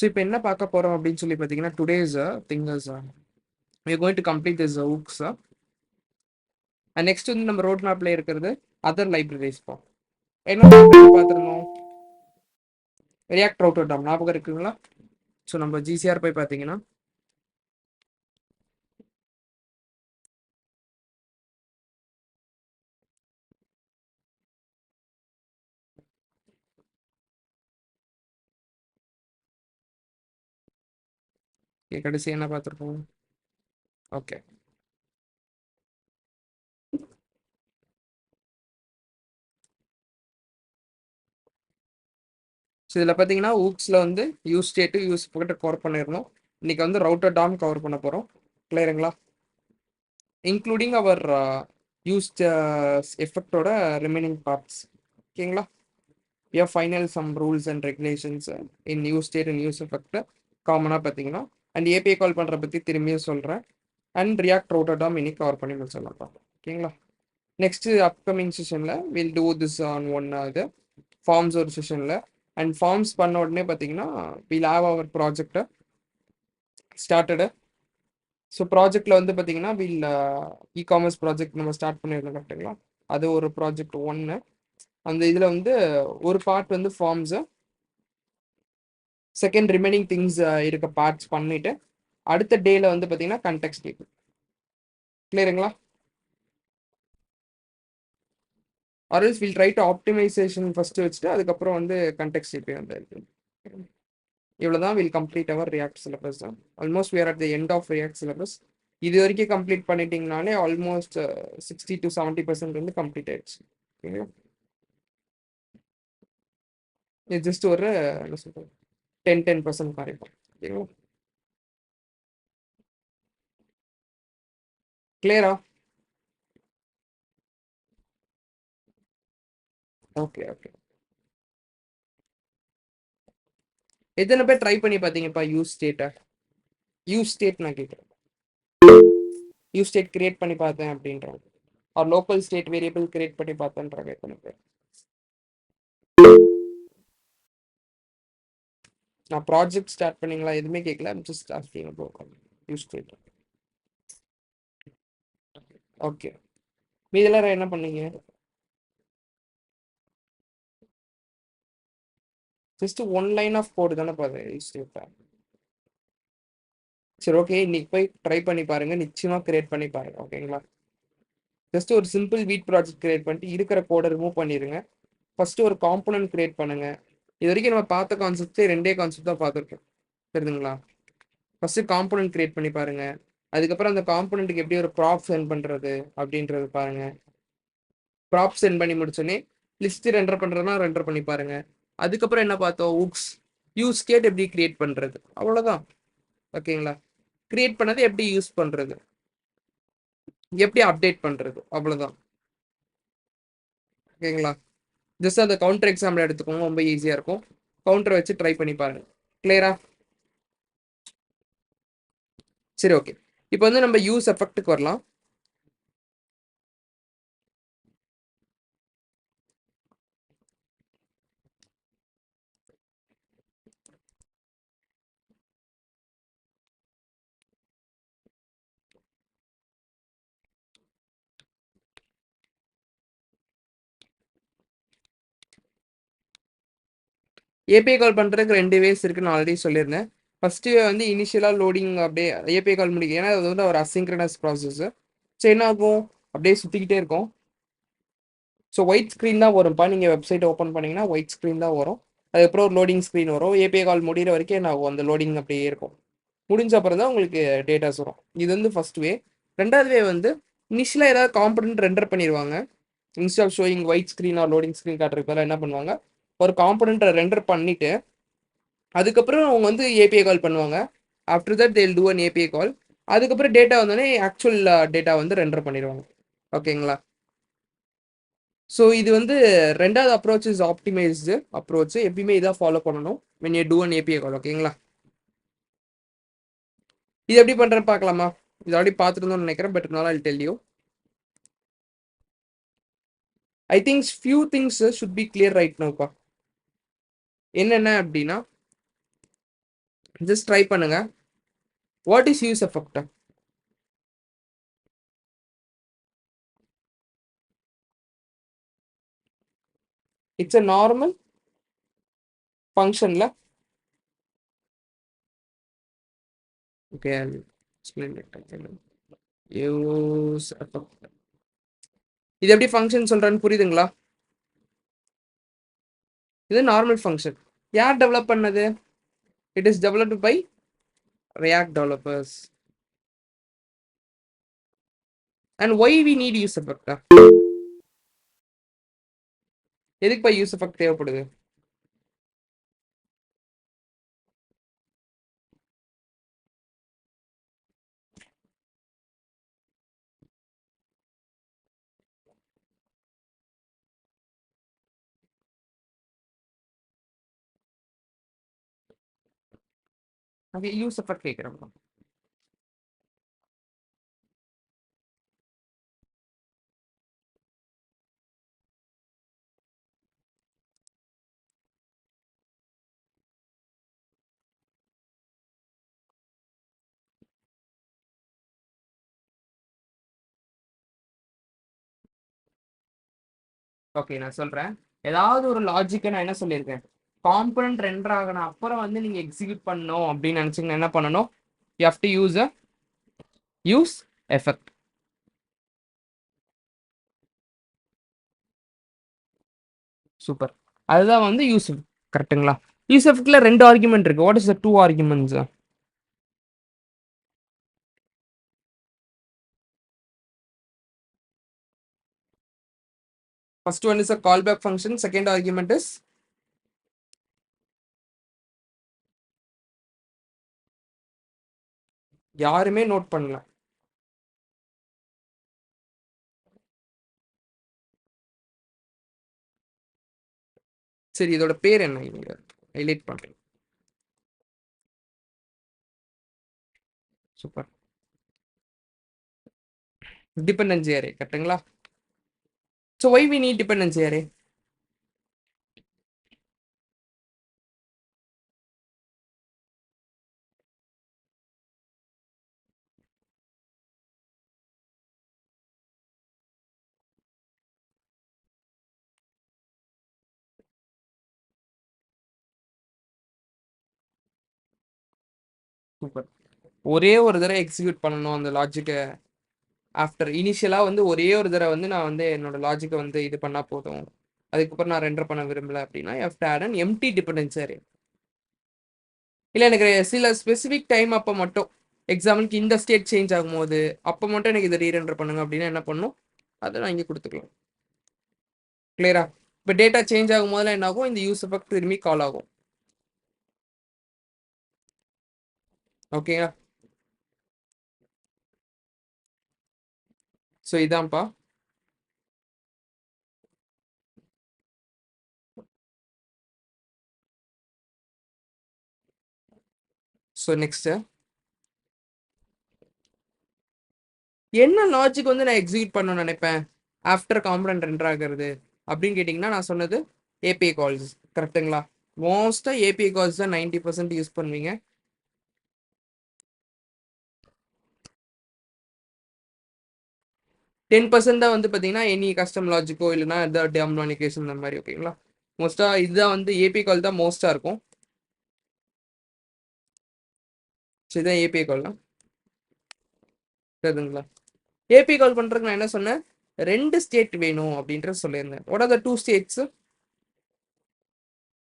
So இப்போ என்ன பார்க்க போகிறோம் அப்படின்னு சொல்லி பார்த்தீங்கன்னா today's thing is we are going to complete this hooks and next வந்து நம்ம ரோட் மேப்ல இருக்கிறது அதர் லைப்ரரிஸ் பா என்ன பார்த்துருந்தோம் ரியாக்ட் ரவுட்டர் டாம் ஞாபகம் இருக்குங்களா ஸோ நம்ம ஜிசிஆர் போய் பார்த்தீங்கன்னா கடைசி என்ன பார்த்துருக்கோம் ஓகே ஸோ இதில் பார்த்தீங்கன்னா ஊக்ஸில் வந்து யூஸ் ஸ்டேட்டு யூஸ் பக்கெட்டை கவர் பண்ணிடணும் இன்னைக்கு வந்து ரவுட்டர் டாம் கவர் பண்ண போகிறோம் கிளியருங்களா இன்க்ளூடிங் அவர் யூஸ்ட் எஃபெக்டோட ரிமைனிங் பார்ட்ஸ் ஓகேங்களா final some rules and regulations in use state and use effect காமனாக பார்த்தீங்கன்னா அண்ட் ஏபிஐ கால் பண்ணுற பற்றி திரும்பியும் சொல்கிறேன் அண்ட் ரியாக்ட் ரவுட்டர் டாம் இன்னைக்கு கவர் பண்ணி முடிச்சிடலாம் ஓகேங்களா நெக்ஸ்ட் அப்கமிங் செஷனில் will do this on one இது ஃபார்ம்ஸ் ஒரு செஷனில் அண்ட் ஃபார்ம்ஸ் பண்ண உடனே பார்த்தீங்கன்னா வில் ஹாவ் அவர் ப்ராஜெக்டை ஸ்டார்டடு ஸோ ப்ராஜெக்டில் வந்து பார்த்தீங்கன்னா வில் இ காமர்ஸ் ப்ராஜெக்ட் நம்ம ஸ்டார்ட் பண்ணியிருந்தோம் கரெக்டுங்களா அது ஒரு ப்ராஜெக்ட் ஒன்று அந்த இதில் வந்து ஒரு பார்ட் வந்து ஃபார்ம்ஸு செகண்ட் ரிமைனிங் திங்ஸ் இருக்க பார்ட்ஸ் பண்ணிவிட்டு அடுத்த டேல வந்து பார்த்தீங்கன்னா கண்டெக்ஸ்ட் டேபிள் கிளியருங்களா RLS will try to optimization first வச்சுட்டு அதுக்கப்புறம் வந்து கண்டெக்ஸ்ட் டேபிள் வந்து இவ்வளோதான் will complete our React syllabus தான் almost we're at the end of React syllabus இது வரைக்கும் கம்ப்ளீட் பண்ணிட்டீங்கனாலே ஆல்மோஸ்ட் 60 to 70% வந்து கம்ப்ளீட் ஆயிடுச்சு ஓகேங்களா இது ஜஸ்ட் ஒரு என்ன சொல்றது 10% குறைப்போம் ஓகேங்களா கிளியரா ஓகே ஓகே எத்தனை பேர் ட்ரை பண்ணி பார்த்தீங்கப்பா யூஸ் ஸ்டேட்டை யூஸ் ஸ்டேட் நான் கேட்குறேன் யூஸ் ஸ்டேட் கிரியேட் பண்ணி பார்த்தேன் அப்படின்றாங்க R local state variable create பண்ணி பார்த்தேன்றாங்க எத்தனை பேர் நான் ப்ராஜெக்ட் ஸ்டார்ட் பண்ணீங்களா எதுவுமே கேட்கல just asking about use state okay மீதி எல்லாரும் என்ன பண்ணீங்க just one line of code தானே பாரு யூஸ் ஸ்டேட் சரி ஓகே இன்னைக்கு போய் ட்ரை பண்ணி பாருங்க நிச்சயமா கிரியேட் பண்ணி பாருங்க ஓகேங்களா ஜஸ்ட் ஒரு சிம்பிள் வீட் ப்ராஜெக்ட் கிரியேட் பண்ணிட்டு இருக்கிற கோடை ரிமூவ் பண்ணிடுங்க ஃபர்ஸ்ட் ஒரு காம்பனன்ட் கிரியேட் பண்ணுங்க இது வரைக்கும் நம்ம பார்த்த கான்செப்டே ரெண்டே கான்செப்ட் தான் பார்த்துருக்கோம் தெரியுதுங்களா ஃபர்ஸ்ட் காம்பனன்ட் கிரியேட் பண்ணி பாருங்க அதுக்கப்புறம் அந்த காம்பனண்ட்டுக்கு எப்படி ஒரு ப்ராப் சென்ட் பண்றது அப்படின்றது பாருங்க ப்ராப் சென்ட் பண்ணி முடிச்சோடனே லிஸ்ட் ரெண்டர் பண்றதுனா ரெண்டர் பண்ணி பாருங்க அதுக்கப்புறம் என்ன பார்த்தோம் ஊக்ஸ் யூஸ் கேட் எப்படி கிரியேட் பண்றது அவ்வளவுதான் ஓகேங்களா கிரியேட் பண்ணதை எப்படி யூஸ் பண்றது எப்படி அப்டேட் பண்றது அவ்வளவுதான் ஓகேங்களா ஜஸ்ட் அந்த கவுண்டர் எக்ஸாம்பிள் எடுத்துக்கோங்க ரொம்ப ஈஸியா இருக்கும் கவுண்டரை வச்சு ட்ரை பண்ணி பாருங்க கிளியரா சரி ஓகே இப்போ வந்து நம்ம யூஸ் எஃபெக்ட்டுக்கு வரலாம் ஏபிஐ கால் பண்ணுறதுக்கு ரெண்டு வேஸ் இருக்குன்னு நான் ஆல்ரெடி சொல்லியிருந்தேன் ஃபர்ஸ்ட்டு வந்து இனிஷியலாக லோடிங் அப்படியே ஏபிஐ கால் முடிக்கும் ஏன்னா அது வந்து ஒரு அசிங்க்ரனஸ் ப்ராசஸ் சரி என்ன ஆகும் அப்படியே சுற்றிக்கிட்டே இருக்கும் ஸோ ஒயிட் ஸ்க்ரீன் தான் வரும்ப்பா நீங்கள் வெப்சைட் ஓப்பன் பண்ணிங்கன்னா ஒயிட் ஸ்க்ரீன் தான் வரும் அதுக்கப்புறம் ஒரு லோடிங் ஸ்க்ரீன் வரும் ஏபிஐ கால் முடிகிற வரைக்கும் என்ன ஆகும் அந்த லோடிங் அப்படியே இருக்கும் முடிஞ்ச அப்புறம் தான் உங்களுக்கு டேட்டாஸ் வரும் இது வந்து ஃபர்ஸ்ட் வே ரெண்டாவது வே வந்து இனிஷியலாக ஏதாவது காம்பனன்ட் ரெண்டர் பண்ணிடுவாங்க instead of showing white screen or loading screen காட்டுறதுக்கு என்ன பண்ணுவாங்க ஒரு காம்பனண்ட்டை ரெண்டர் பண்ணிட்டு அதுக்கப்புறம் அவங்க வந்து ஏபிஐ கால் பண்ணுவாங்க after that they'll do an API call அதுக்கப்புறம் டேட்டா வந்தோடனே ஆக்சுவல் டேட்டா வந்து ரெண்டர் பண்ணிடுவாங்க ஓகேங்களா ஸோ இது வந்து ரெண்டாவது அப்ரோச் இஸ் ஆப்டிமைஸ்டு அப்ரோச் எப்பயுமே இதாக ஃபாலோ பண்ணணும் when you do an API கால் ஓகேங்களா இது எப்படி பண்ணுறேன்னு பார்க்கலாமா இது ஆல்ரெடி பார்த்துருந்தோம்னு நினைக்கிறேன் but now I tell you I think few things should be clear right நோப்பா என்னென்ன அப்படின்னா ஜஸ்ட் ட்ரை பண்ணுங்க. What is use effect? It's a normal ஃபங்க்ஷன்ல. Okay, I'll explain it. Use effect. இது எப்படி ஃபங்க்ஷன் சொல்றேன்னு புரியுதுங்களா? இது நார்மல் ஃபங்க்ஷன். யார் டெவலப் பண்ணது? It is developed by React developers. And why we need use effect? எதுக்கு பை யூஸ் எஃபெக்ட் தேவைப்படுது? ஓகே, யூஸ் எஃபெக்ட் கேட்குறேன். ஓகே, நான் சொல்றேன். ஏதாவது ஒரு லாஜிக்கை நான் என்ன சொல்லியிருக்கேன்? காம்பனன்ட் ரெண்டர் ஆகணும் அப்புறம் வந்து நீங்க எக்ஸிக்யூட் பண்ணணும் அப்படின்னு நினைச்சீங்கன்னா என்ன பண்ணணும்? You have to use use effect. Super. அதுதான் வந்து யூஸ் கரெக்ட்டுங்களா? யூஸ் எஃபெக்ட்ல ரெண்டு ஆர்குமெண்ட் இருக்கு. What is the two arguments? First one is a callback function. Second argument is யாருமே நோட் பண்ணல. சரி, இதோட பேர் என்ன? இங்க ஹைலைட் பண்றேன். சூப்பர். டிபெண்டன்சி அரே கரெக்ட்டுங்களா? So why we need dependency array? Super. ஒரே ஒரு தடவை எக்ஸிக்யூட் பண்ணணும் அந்த லாஜிக்கை. ஆஃப்டர் இனிஷியலாக வந்து ஒரே ஒரு தடவை வந்து நான் வந்து என்னோட லாஜிக்கை வந்து இது பண்ணால் போதும், அதுக்கப்புறம் நான் ரெண்டர் பண்ண விரும்பல அப்படின்னா you have to add an empty dependency array. இல்லை, எனக்கு சில ஸ்பெசிஃபிக் டைம் அப்போ மட்டும், எக்ஸாம்பிளுக்கு இந்த ஸ்டேட் சேஞ்ச் ஆகும்போது அப்போ மட்டும் எனக்கு இதை ரீரெண்டர் பண்ணுங்க அப்படின்னா என்ன பண்ணும்? அதை நான் இங்கே கொடுத்துக்கலாம். கிளியரா? இப்போ டேட்டா சேஞ்ச் ஆகும் போதெல்லாம் என்ன ஆகும்? இந்த யூஸ் எஃபெக்ட் திரும்பி கால் ஆகும். ஓகேங்களா? ஸோ இதான்ப்பா. ஸோ நெக்ஸ்ட்டு என்ன லாஜிக் வந்து நான் எக்ஸிக்யூட் பண்ணணும்னு நினைப்பேன் ஆஃப்டர் காம்பனன்ட் ரெண்டர் ஆகிறது அப்படின்னு கேட்டிங்கன்னா, நான் சொன்னது ஏபிஐ கால்ஸ். கரெக்டுங்களா? மோஸ்ட்டாக ஏபிஐ கால்ஸ் தான் 90% யூஸ் பண்ணுவீங்க. 10% தான் வந்து பார்த்தீங்கன்னா எனி கஸ்டம் லாஜிக்கோ இல்லைனா எதாவது டெம்னானிகேஷன் அந்த மாதிரி. ஓகேங்களா? மோஸ்ட்டாக இதுதான் வந்து ஏபிஐ கால் தான் மோஸ்ட்டாக இருக்கும். சரி, தான் ஏபிஐ கால் தான். சரிங்களா? ஏபிஐ கால் பண்ணுறதுக்கு நான் என்ன சொன்னேன்? ரெண்டு ஸ்டேட் வேணும் அப்படின்ற சொல்லியிருந்தேன். What are the two states?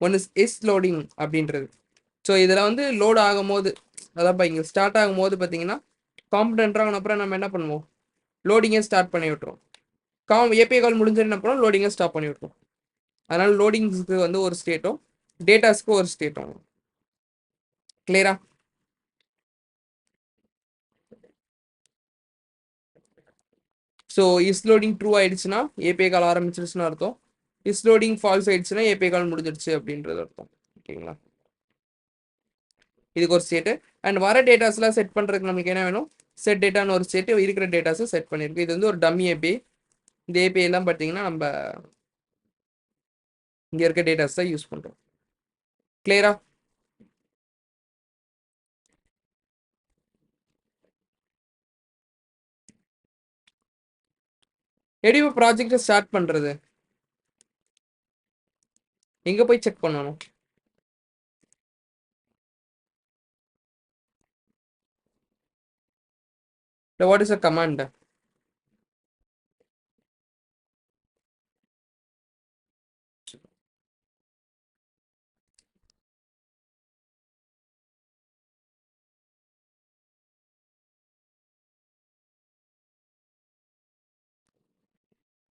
One is loading அப்படின்றது. ஸோ இதில் வந்து லோட் ஆகும் போது, அதான் இங்கே ஸ்டார்ட் ஆகும் போது பார்த்தீங்கன்னா காம்பனன்ட் ஆகின அப்புறம் நம்ம என்ன பண்ணுவோம்? லோடிங்கை ஸ்டார்ட் பண்ணி விட்டுரும். ஏபிஐ கால் முடிஞ்சது என்ன பண்ணுவோம்? லோடிங்கை ஸ்டாப் பண்ணி விட்டுரும். அதனால லோடிங்ஸ்க்கு வந்து ஒரு ஸ்டேட்டும் டேட்டாஸ்க்கு ஒரு ஸ்டேட்டும். கிளியரா? ஸோ இஸ் லோடிங் ட்ரூ ஆயிடுச்சுன்னா ஏபிஐ கால் ஆரம்பிச்சிருச்சுன்னு அர்த்தம். இஸ் லோடிங் ஃபால்ஸ் ஆயிடுச்சுன்னா ஏபிஐ கால் முடிஞ்சிடுச்சு அப்படின்றது அர்த்தம். ஓகேங்களா? இதுக்கு ஒரு ஸ்டேட்டு. அண்ட் வர டேட்டாஸ்லாம் செட் பண்ணுறதுக்கு நமக்கு என்ன வேணும்? செட் டேட்டான்னு ஒரு ஸ்டேட்டு இருக்கிற டேட்டாஸை செட் பண்ணியிருக்கு. இது வந்து ஒரு டம்மி ஏபிஐ. இந்த ஏபிஐ எல்லாம் பார்த்தீங்கன்னா நம்ம இங்கே இருக்க டேட்டாஸ் தான் யூஸ் பண்ணுறோம். கிளியரா? எப்படி இப்போ ப்ராஜெக்ட் ஸ்டார்ட் பண்றது? எங்க போய் செக் பண்ணணும்? What is a command?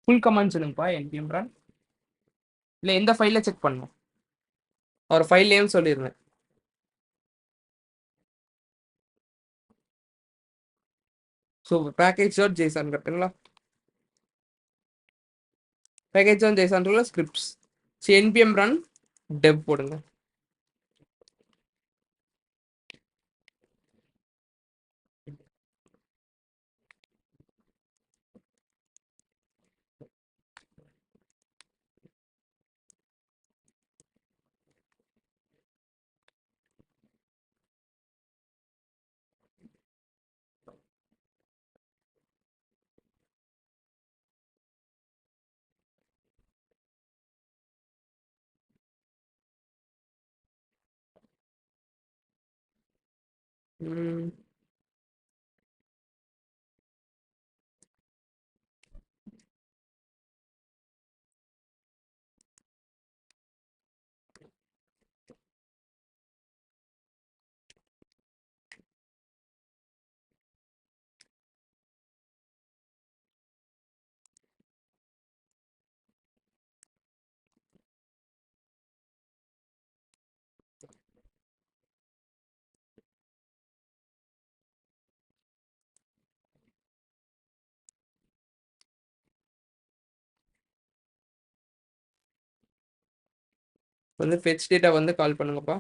Full command சொல்லுங்கப்பா. npm run இல்ல எந்த ஃபைல்ல செக் பண்ணணும்? ஒரு ஃபைல் நேம் சொல்லிருங்க. ஸோ பேக்கேஜ் டாட் ஜேசன் கரெக்ட்டுங்களா? Package dot Jason scripts. சரி npm run dev போடுங்க. ம். வந்து fetch data வந்து கால் பண்ணுங்கப்பா.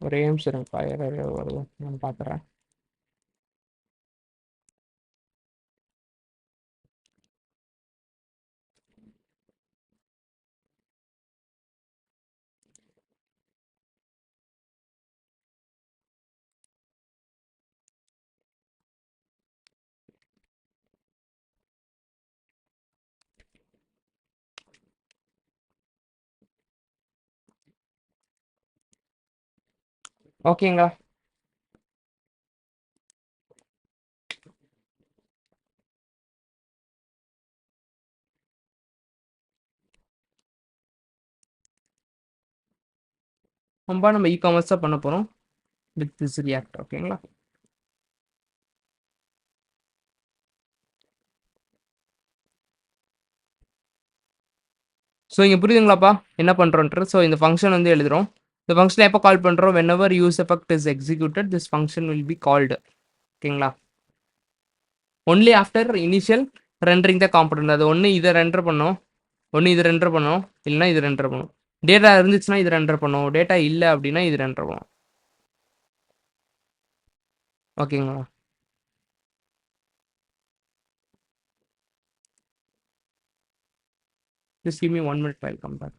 ஒரே நிமிஷம் இருங்கப்பா. வருது நான் பார்க்குறேன். ஓகேங்களா? நம்ம இ-காமர்ஸ் தான் பண்ண போறோம் வித் திஸ் ரியாக்ட். ஓகேங்களா? ஸோ இங்க புரியுதுங்களாப்பா? என்ன பண்றோன்ட்டு. ஸோ இந்த ஃபங்ஷன் வந்து எழுதுறோம். இந்த ஃபங்ஷன எப்போ கால் பண்றோம்? Whenever use effect is executed this function will be called. ஓகேங்களா? Only after initial rendering the component. அது ஒன்று இதை ரெண்டர் பண்ணும், ஒன்று இது ரெண்டர் பண்ணும், இல்லைன்னா இது ரெண்டர் பண்ணும். டேட்டா இருந்துச்சுன்னா இது ரெண்டர் பண்ணும், டேட்டா இல்லை அப்படின்னா இது ரெண்டர் பண்ணும். ஓகேங்களா? Just give me 1 minute, I'll come back.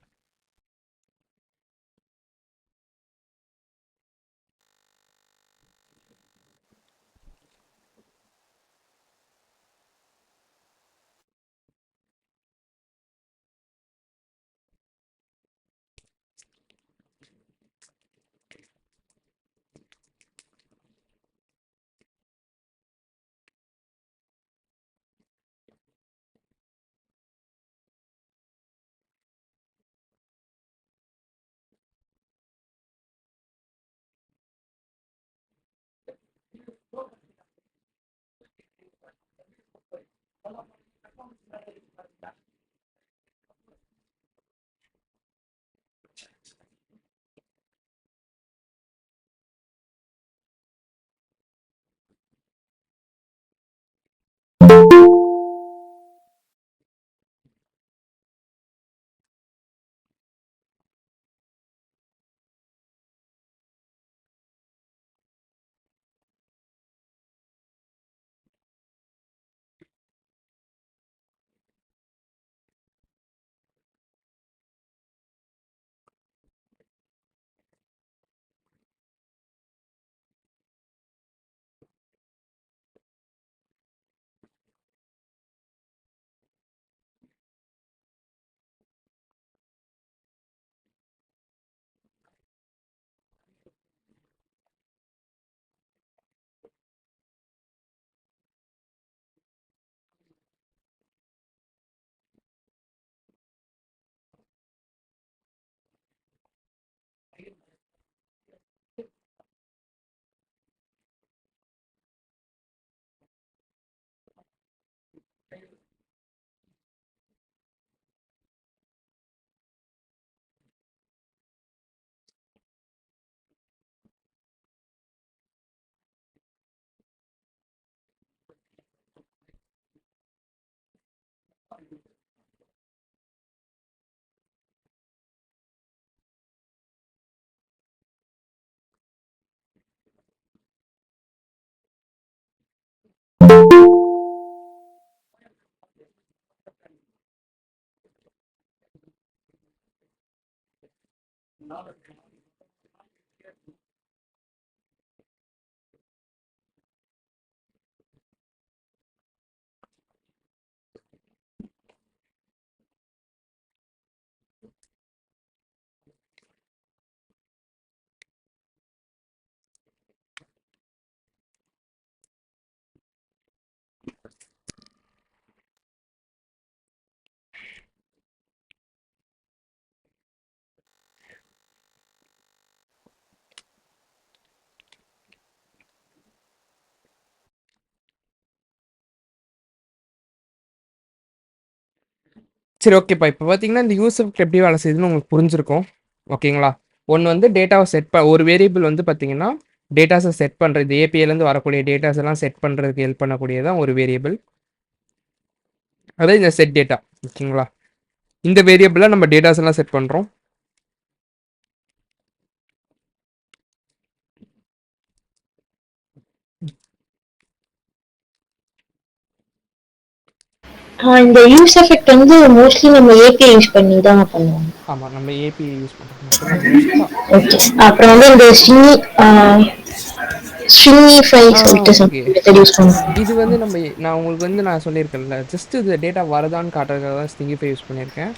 சரி, ஓகேப்பா. இப்போ பார்த்தீங்கன்னா இந்த யூஸ் எஃபெக்ட் எப்படி வேலை செய்யுதுன்னு உங்களுக்கு புரிஞ்சிருக்கும். ஓகேங்களா? ஒன்று வந்து டேட்டாவை ஒரு வேரியபிள் வந்து பார்த்தீங்கன்னா டேட்டாஸை செட் பண்ணுறது, ஏபிஐலேருந்து வரக்கூடிய டேட்டாஸ் எல்லாம் செட் பண்ணுறதுக்கு ஹெல்ப் பண்ணக்கூடியதான் ஒரு வேரியபிள். அதாவது இந்த செட் டேட்டா. ஓகேங்களா? இந்த வேரியபிளில் நம்ம டேட்டாஸ் எல்லாம் செட் பண்ணுறோம். இந்த யூஸ் எஃபெக்ட் வந்து மோஸ்ட்லி நம்ம ஏபிஐ யூஸ் பண்ணி தான் பண்ணுவோம். ஆமாம், நம்ம ஏபிஐ யூஸ் பண்ணுறது மட்டும்தான் மோஸ்ட்டாக. ஓகே. அப்புறம் வந்து இந்த ஸ்ட்ரிங்கிஃபை சொல்லிட்டு ஓகே. மெத்தட் யூஸ் பண்ணுவோம். இது வந்து நான் உங்களுக்கு வந்து நான் சொல்லியிருக்கேன்ல, ஜஸ்ட் இது டேட்டா வருதான்னு காட்டுறதுக்காக தான் ஸ்டிங்கிஃபை யூஸ் பண்ணியிருக்கேன்.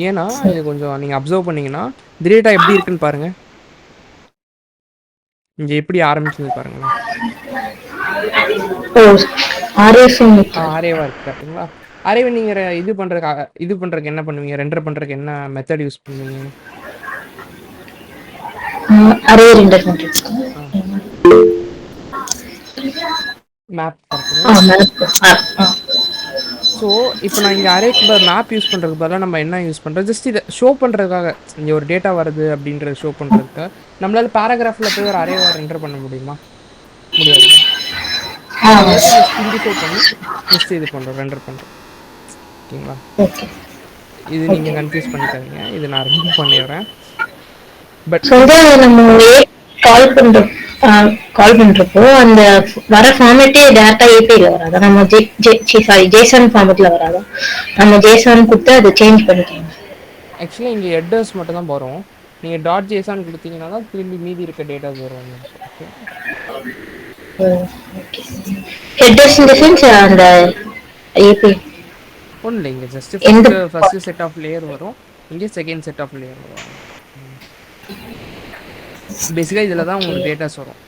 ஏன்னா இது கொஞ்சம் நீங்கள் அப்சர்வ் பண்ணீங்கன்னா இந்த டேட்டா எப்படி இருக்குன்னு பாருங்கள். இங்கே எப்படி ஆரம்பிக்குது பாருங்களேன். ஓ RF அரேவா இருக்கு கரெக்ட்டுங்களா? அரேவை நீங்கள் இது பண்ணுறதுக்கு என்ன பண்ணுவீங்க? ரெண்டர் பண்ணுறதுக்கு என்ன மெத்தட் யூஸ் பண்ணுவீங்க? அரே ரெண்டர் பண்றது. மேப் கரெக்ட்டுங்களா? மேப். ஸோ இப்போ நான் இங்கே அரேக்கு மேப் யூஸ் பண்ணுறதுக்கு பதிலாக நம்ம என்ன யூஸ் பண்ணுறோம், ஜஸ்ட் இதை ஷோ பண்ணுறதுக்காக, இங்கே ஒரு டேட்டா வருது அப்படின்றத ஷோ பண்ணுறதுக்கு நம்மளால பேராகிராஃபில் போய் ஒரு அரேவை ரெண்டர் பண்ண முடியுமா? முடியாதுல்ல. அதை வந்து ஜஸ்ட் சிம்பிஃபை பண்ணி ஜஸ்ட் இது பண்ணுறோம், ரெண்டர் பண்ணுறோம். ஓகேங்களா? ஓகே. இது நீங்கள் கன்ஃபியூஸ் பண்ணிக்காதீங்க, இது நான் ரிமூவ் பண்ணிடுறேன். பட் ஸோ நம்ம கால் பண்றோம், கால் பண்றப்போ அந்த வர ஃபார்மேட்டே டேரக்டா ஏபிஐல வராதா? நம்ம ஜேசன் ஃபார்மேட்ல வராதா? நம்ம ஜேசன் கொடுத்து அதை சேஞ்ச் பண்ணிக்கலாம். ஆக்சுவலி இங்கே ஹெட்டர்ஸ் மட்டும் தான் வரும். நீங்கள் டாட் ஜேசான் கொடுத்தீங்கன்னா தான் திரும்பி மீதி இருக்க டேட்டாஸ் வரும் உங்களுக்கு. Okay, headers in the sense அந்த ஏபிஐ ஒன்றும் இல்லை. இங்கே just first set of layer வரும், இங்கே செகண்ட் செட் ஆஃப் லேயர் வரும். பேசிக்காக இதில் தான் உங்களுக்கு டேட்டாஸ் வரும்.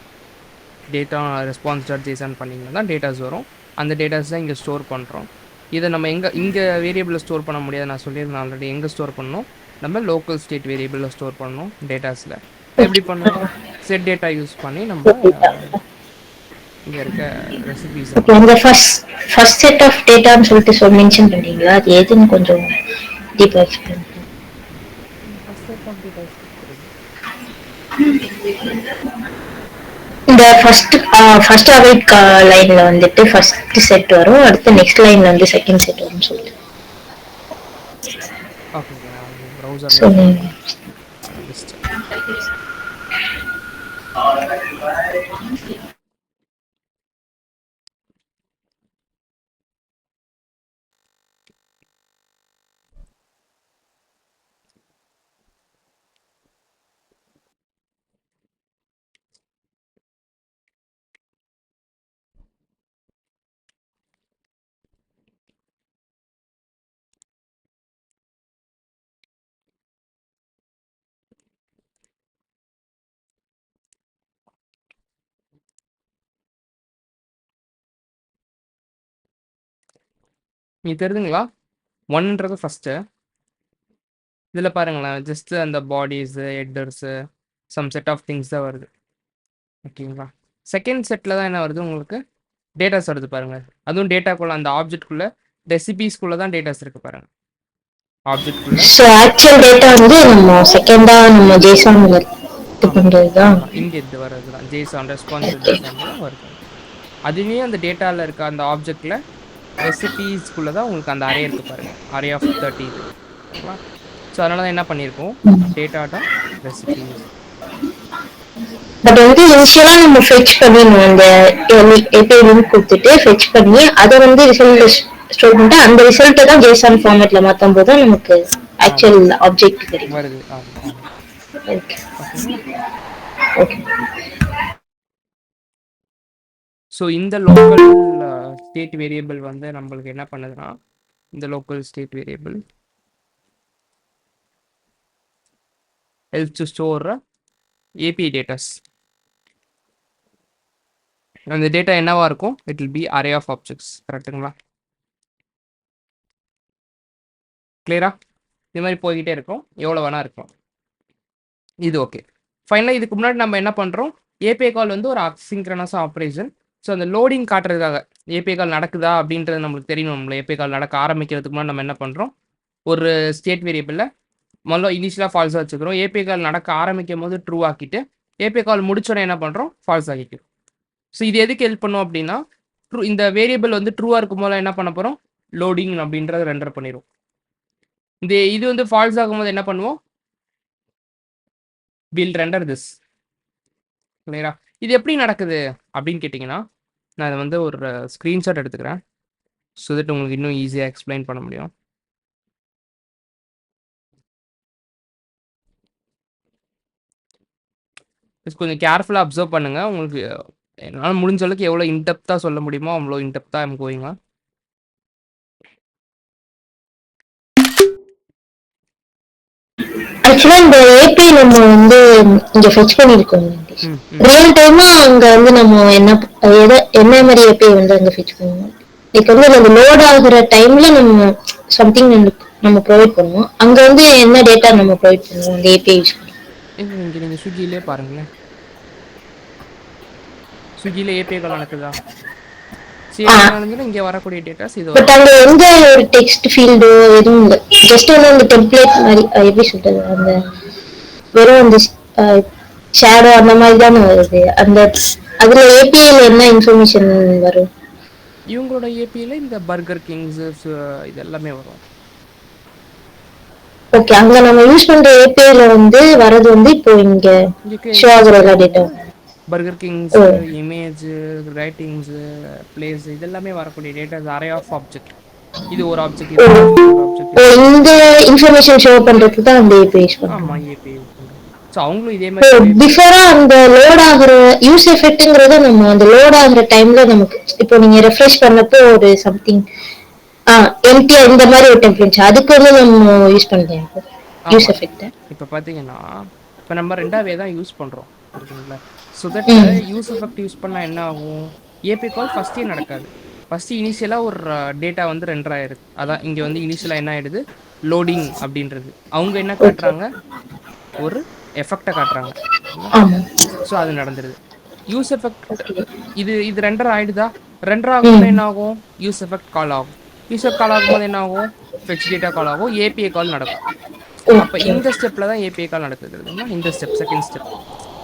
டேட்டா ரெஸ்பான்ஸ் டாட் ஜேசான் பண்ணிங்கன்னா தான் டேட்டாஸ் வரும். அந்த டேட்டாஸ் தான் இங்கே ஸ்டோர் பண்ணுறோம். இதை நம்ம இங்கே வேரியபிளில் ஸ்டோர் பண்ண முடியாது, நான் சொல்லியிருந்தேன் ஆல்ரெடி. எங்கே ஸ்டோர் பண்ணணும்? நம்ம லோக்கல் ஸ்டேட் வேரியபிளில் ஸ்டோர் பண்ணணும் டேட்டாஸில். எப்படி பண்ணணும்? செட் டேட்டா யூஸ் பண்ணி நம்ம இங்கே இருக்க ரெசிபிஸ். அந்த ஃபர்ஸ்ட் செட் ஆஃப் டேட்டான்னு சொல்லிட்டு மென்ஷன் பண்ணீங்களா? அது எதுன்னு கொஞ்சம் டீப்பாக எக்ஸ்பிளைன் பண்ணுங்க. ஃபர்ஸ்ட் செட் ஆஃப் டேட்டாஸ் இந்த ஃபர்ஸ்ட் அவைட் லைன்ல வந்துட்டு ஃபர்ஸ்ட் செட் வரும், அடுத்து நெக்ஸ்ட் லைன்ல வந்து செகண்ட் செட் வரும் சொல்லிட்டு. ஓகே, நான் ப்ரௌசர்ல லிஸ்ட். இது தெரியுதுங்களா? ஒன்ன்றது ஃபஸ்ட்டு. இதில் பாருங்களேன், ஜஸ்ட் அந்த bodies, headers, some set of things தான் வருது. ஓகேங்களா? செகண்ட் செட்டில் தான் என்ன வருது உங்களுக்கு? டேட்டாஸ் வருது பாருங்கள். அதுவும் டேட்டாக்குள்ளே, அந்த ஆப்ஜெக்ட்குள்ளே ரெசிபீஸ்குள்ளே தான் டேட்டாஸ் இருக்குது பாருங்கள். ஆப்ஜெக்ட்குள்ளே ஸோ ஆக்சுவல் டேட்டா வந்து நம்ம செகண்டா நம்ம ஜேசன் இது பண்றது தான் இங்கே இது வர்றது தான் ஜேசான் ரெஸ்பான்ஸ் ஜேசான் தான் வருது. அதுவே அந்த டேட்டாவில் இருக்க அந்த ஆப்ஜெக்டில் ரெசிபீஸ்குள்ளே தான் உங்களுக்கு அந்த அரே இருக்குது பாருங்கள். அரே ஆஃப் 30 இது. ஓகேவா? ஸோ அதனால தான் என்ன பண்ணியிருக்கோம், டேட்டா டாட் ரெசிபீஸ். பட் வந்து இனிஷியலா நம்ம ஃபெட்ச் பண்ணிடணும், அந்த ஏபிஐ லிங்க் கொடுத்துட்டு ஃபெட்ச் பண்ணி அதை வந்து ரிசல்ட் ஸ்டோர் பண்ணிட்டு அந்த ரிசல்ட்டை தான் ஜேசன் ஃபார்மேட்ல மாற்றும் போது தான் நமக்கு ஆக்சுவல் ஆப்ஜெக்ட் கிடைக்கும் வருது. ஆமாம். ஓகே. ஓகேங்களா? ஓகே. ஸோ இந்த லோக்கல் ஸ்டேட் வேரியபிள் வந்து நம்மளுக்கு என்ன பண்ணுதுன்னா, இந்த local state variable helps to store API datas. அந்த டேட்டா என்னவா இருக்கும்? It will be array of objects. கரெக்டுங்களா? கிளியரா? இது மாதிரி போய்கிட்டே இருக்கும், எவ்வளோ வேணா இருக்கும். இது ஓகே. ஃபைனலாக இதுக்கு முன்னாடி நம்ம என்ன பண்ணுறோம், ஏபிஐ கால் வந்து ஒரு அசிங்க்ரனஸ் ஆப்ரேஷன். ஸோ அந்த லோடிங் காட்டுறதுக்காக ஏபிஐ கால் நடக்குதா அப்படின்றது நம்மளுக்கு தெரியணும். நம்மள ஏபிஐ கால் நடக்க ஆரம்பிக்கிறதுக்கு முன்னாடி நம்ம என்ன பண்ணுறோம், ஒரு ஸ்டேட் வேரியபிளில் முதல்ல இனிஷியலாக ஃபால்ஸாக வச்சுக்கிறோம். ஏபிஐ கால் நடக்க ஆரம்பிக்கும் போது ட்ரூ ஆக்கிட்டு ஏபிஐ கால் முடிச்சோடனே என்ன பண்ணுறோம், ஃபால்ஸ் ஆக்கிக்கிறோம். ஸோ இது எதுக்கு ஹெல்ப் பண்ணும் அப்படின்னா, இந்த வேரியபிள் வந்து ட்ரூவாக இருக்கும் போது என்ன பண்ண போகிறோம், லோடிங் அப்படின்றத ரெண்டர் பண்ணிடும். இது வந்து ஃபால்ஸ் ஆகும்போது என்ன பண்ணுவோம், வில் ரெண்டர் திஸ். கிளியரா? இது எப்படி நடக்குது அப்படின்னு கேட்டிங்கன்னா, நான் இதை வந்து ஒரு ஸ்க்ரீன்ஷாட் எடுத்துக்கிறேன். ஸோ தட் உங்களுக்கு இன்னும் ஈஸியாக எக்ஸ்பிளைன் பண்ண முடியும். கொஞ்சம் கேர்ஃபுல்லாக அப்சர்வ் பண்ணுங்கள். உங்களுக்கு என்னால் முடிஞ்ச அளவுக்கு எவ்வளோ இன்டெப்த்தாக சொல்ல முடியுமோ அவ்வளோ இன்டெப்த்தாக ஐம் கோயிங்க. ஆக்சுவலா இந்த ஏபிஐ நம்ம வந்து இங்க ஃபெச் பண்ணிருக்கோம். ம் ம் ரியல் டைமா அங்க வந்து நம்ம என்ன மாதிரி ஏபிஐ வந்து அங்க ஃபெச் பண்ணுவோம். லைக் வந்து அந்த லோட் ஆகுற டைம்ல நம்ம சம்திங் நம்ம ப்ரொவைட் பண்ணுவோம். அங்க வந்து என்ன டேட்டா நம்ம ப்ரொவைட் பண்ணுவோம் அந்த ஏபிஐ யூஸ் பண்ணி. இங்கே நீங்கள் ஸ்விக்கியிலே பாருங்களேன். ஸ்விக்கியில் ஏபிஐ கால் நடக்குதா? ஏபிஐ நடந்துன்னா இங்கே வரக்கூடிய டேட்டாஸ் இது பட் வரும். அங்க எந்த ஒரு டெக்ஸ்ட் ஃபீல்டோ எதுவும் இல்லை. ஜஸ்ட் வந்து அந்த டெம்ப்ளேட் மாதிரி எப்படி சொல்றது, அந்த வெறும் அந்த ஷேடோ அந்த மாதிரி தானே வருது. அந்த அதுல ஏபிஐல என்ன இன்ஃபர்மேஷன் வரும்? இவங்களோட ஏபிஐயில் இந்த பர்கர் கிங்ஸ் இது எல்லாமே வரும். ஓகே, அங்க நம்ம யூஸ் பண்ற ஏபிஐல வந்து வரது வந்து இப்போ இங்க இங்கே ஷோ ஆகுற எல்லா டேட்டா. பர்கர் ஓ கிங்ஸு, இமேஜு, ரேட்டிங்ஸு, பிளேஸ் இதெல்லாமே வரக்கூடிய டேட்டாஸ் அரே ஆஃப் ஆப்ஜெக்ட். இது ஒரு ஆப்ஜெக்ட், இது ஓ ஒரு ஆப்ஜெக்ட், ஒரு ஆப்ஜெக்ட், ஓ இது ஒரு இந்த இன்ஃபர்மேஷன் ஷோ பண்றதுக்கு தான் அந்த ஏபிஐ யூஸ் ஆமா பண்றாங்க. ஏபிஐ யூஸ் பண்ணுறோம். ஸோ அவங்களும் இதே ஓ மாதிரி ஒரு ஏபிஐ. பிஃபோரா அந்த லோட் ஆகுற யூஸ் எஃபெக்ட்ங்கிறத நம்ம அந்த லோட் ஆகுற டைம்ல நமக்கு இப்போ நீங்க ரெஃப்ரெஷ் பண்ணப்போ ஒரு சம்திங் எம்டிஆ இந்த மாதிரி ஒரு டெம்ப்ளேட் அதுக்கு வந்து நம்ம யூஸ் பண்றோம் யூஸ் ஆமாம். எஃபெக்ட். இப்போ பார்த்தீங்கன்னா இப்போ நம்ம ரெண்டாவே தான் யூஸ் பண்ணுறோம் புரியுதுங்களா? ஸோ தட் ம் யூஸ் எஃபெக்ட் யூஸ் பண்ணால் என்ன ஆகும்? ஏபி கால் ஃபஸ்ட்டே நடக்காது. ஃபஸ்ட்டு இனிஷியலாக ஒரு டேட்டா வந்து ரெண்டர் ஆயிடுது. அதான் இங்கே வந்து இனிஷியலாக என்ன ஆயிடுது, லோடிங் அப்படின்றது. அவங்க என்ன ஓகே. காட்டுறாங்க, ஒரு எஃபெக்டை காட்டுறாங்க. ஆமா. ஸோ அது நடந்துருது. Use effect okay. இது இது ரெண்டர் ஆயிடுதா? ரெண்டர் ஆகணும்னா ம் என்ன ஆகும்? யூஸ் எஃபெக்ட் கால் ஆகும். யூஸ் எஃபெக்ட் கால் ஆகும்போது என்ன ஆகும்? ஃபெச் டேட்டா கால் ஆகும், ஏபிஐ கால் நடக்கும். அப்போ ஓகே. இந்த ஸ்டெப்பில் தான் ஏபிஐ கால் நடக்குதுங்களா? இந்த ஸ்டெப் செகண்ட் ஸ்டெப்.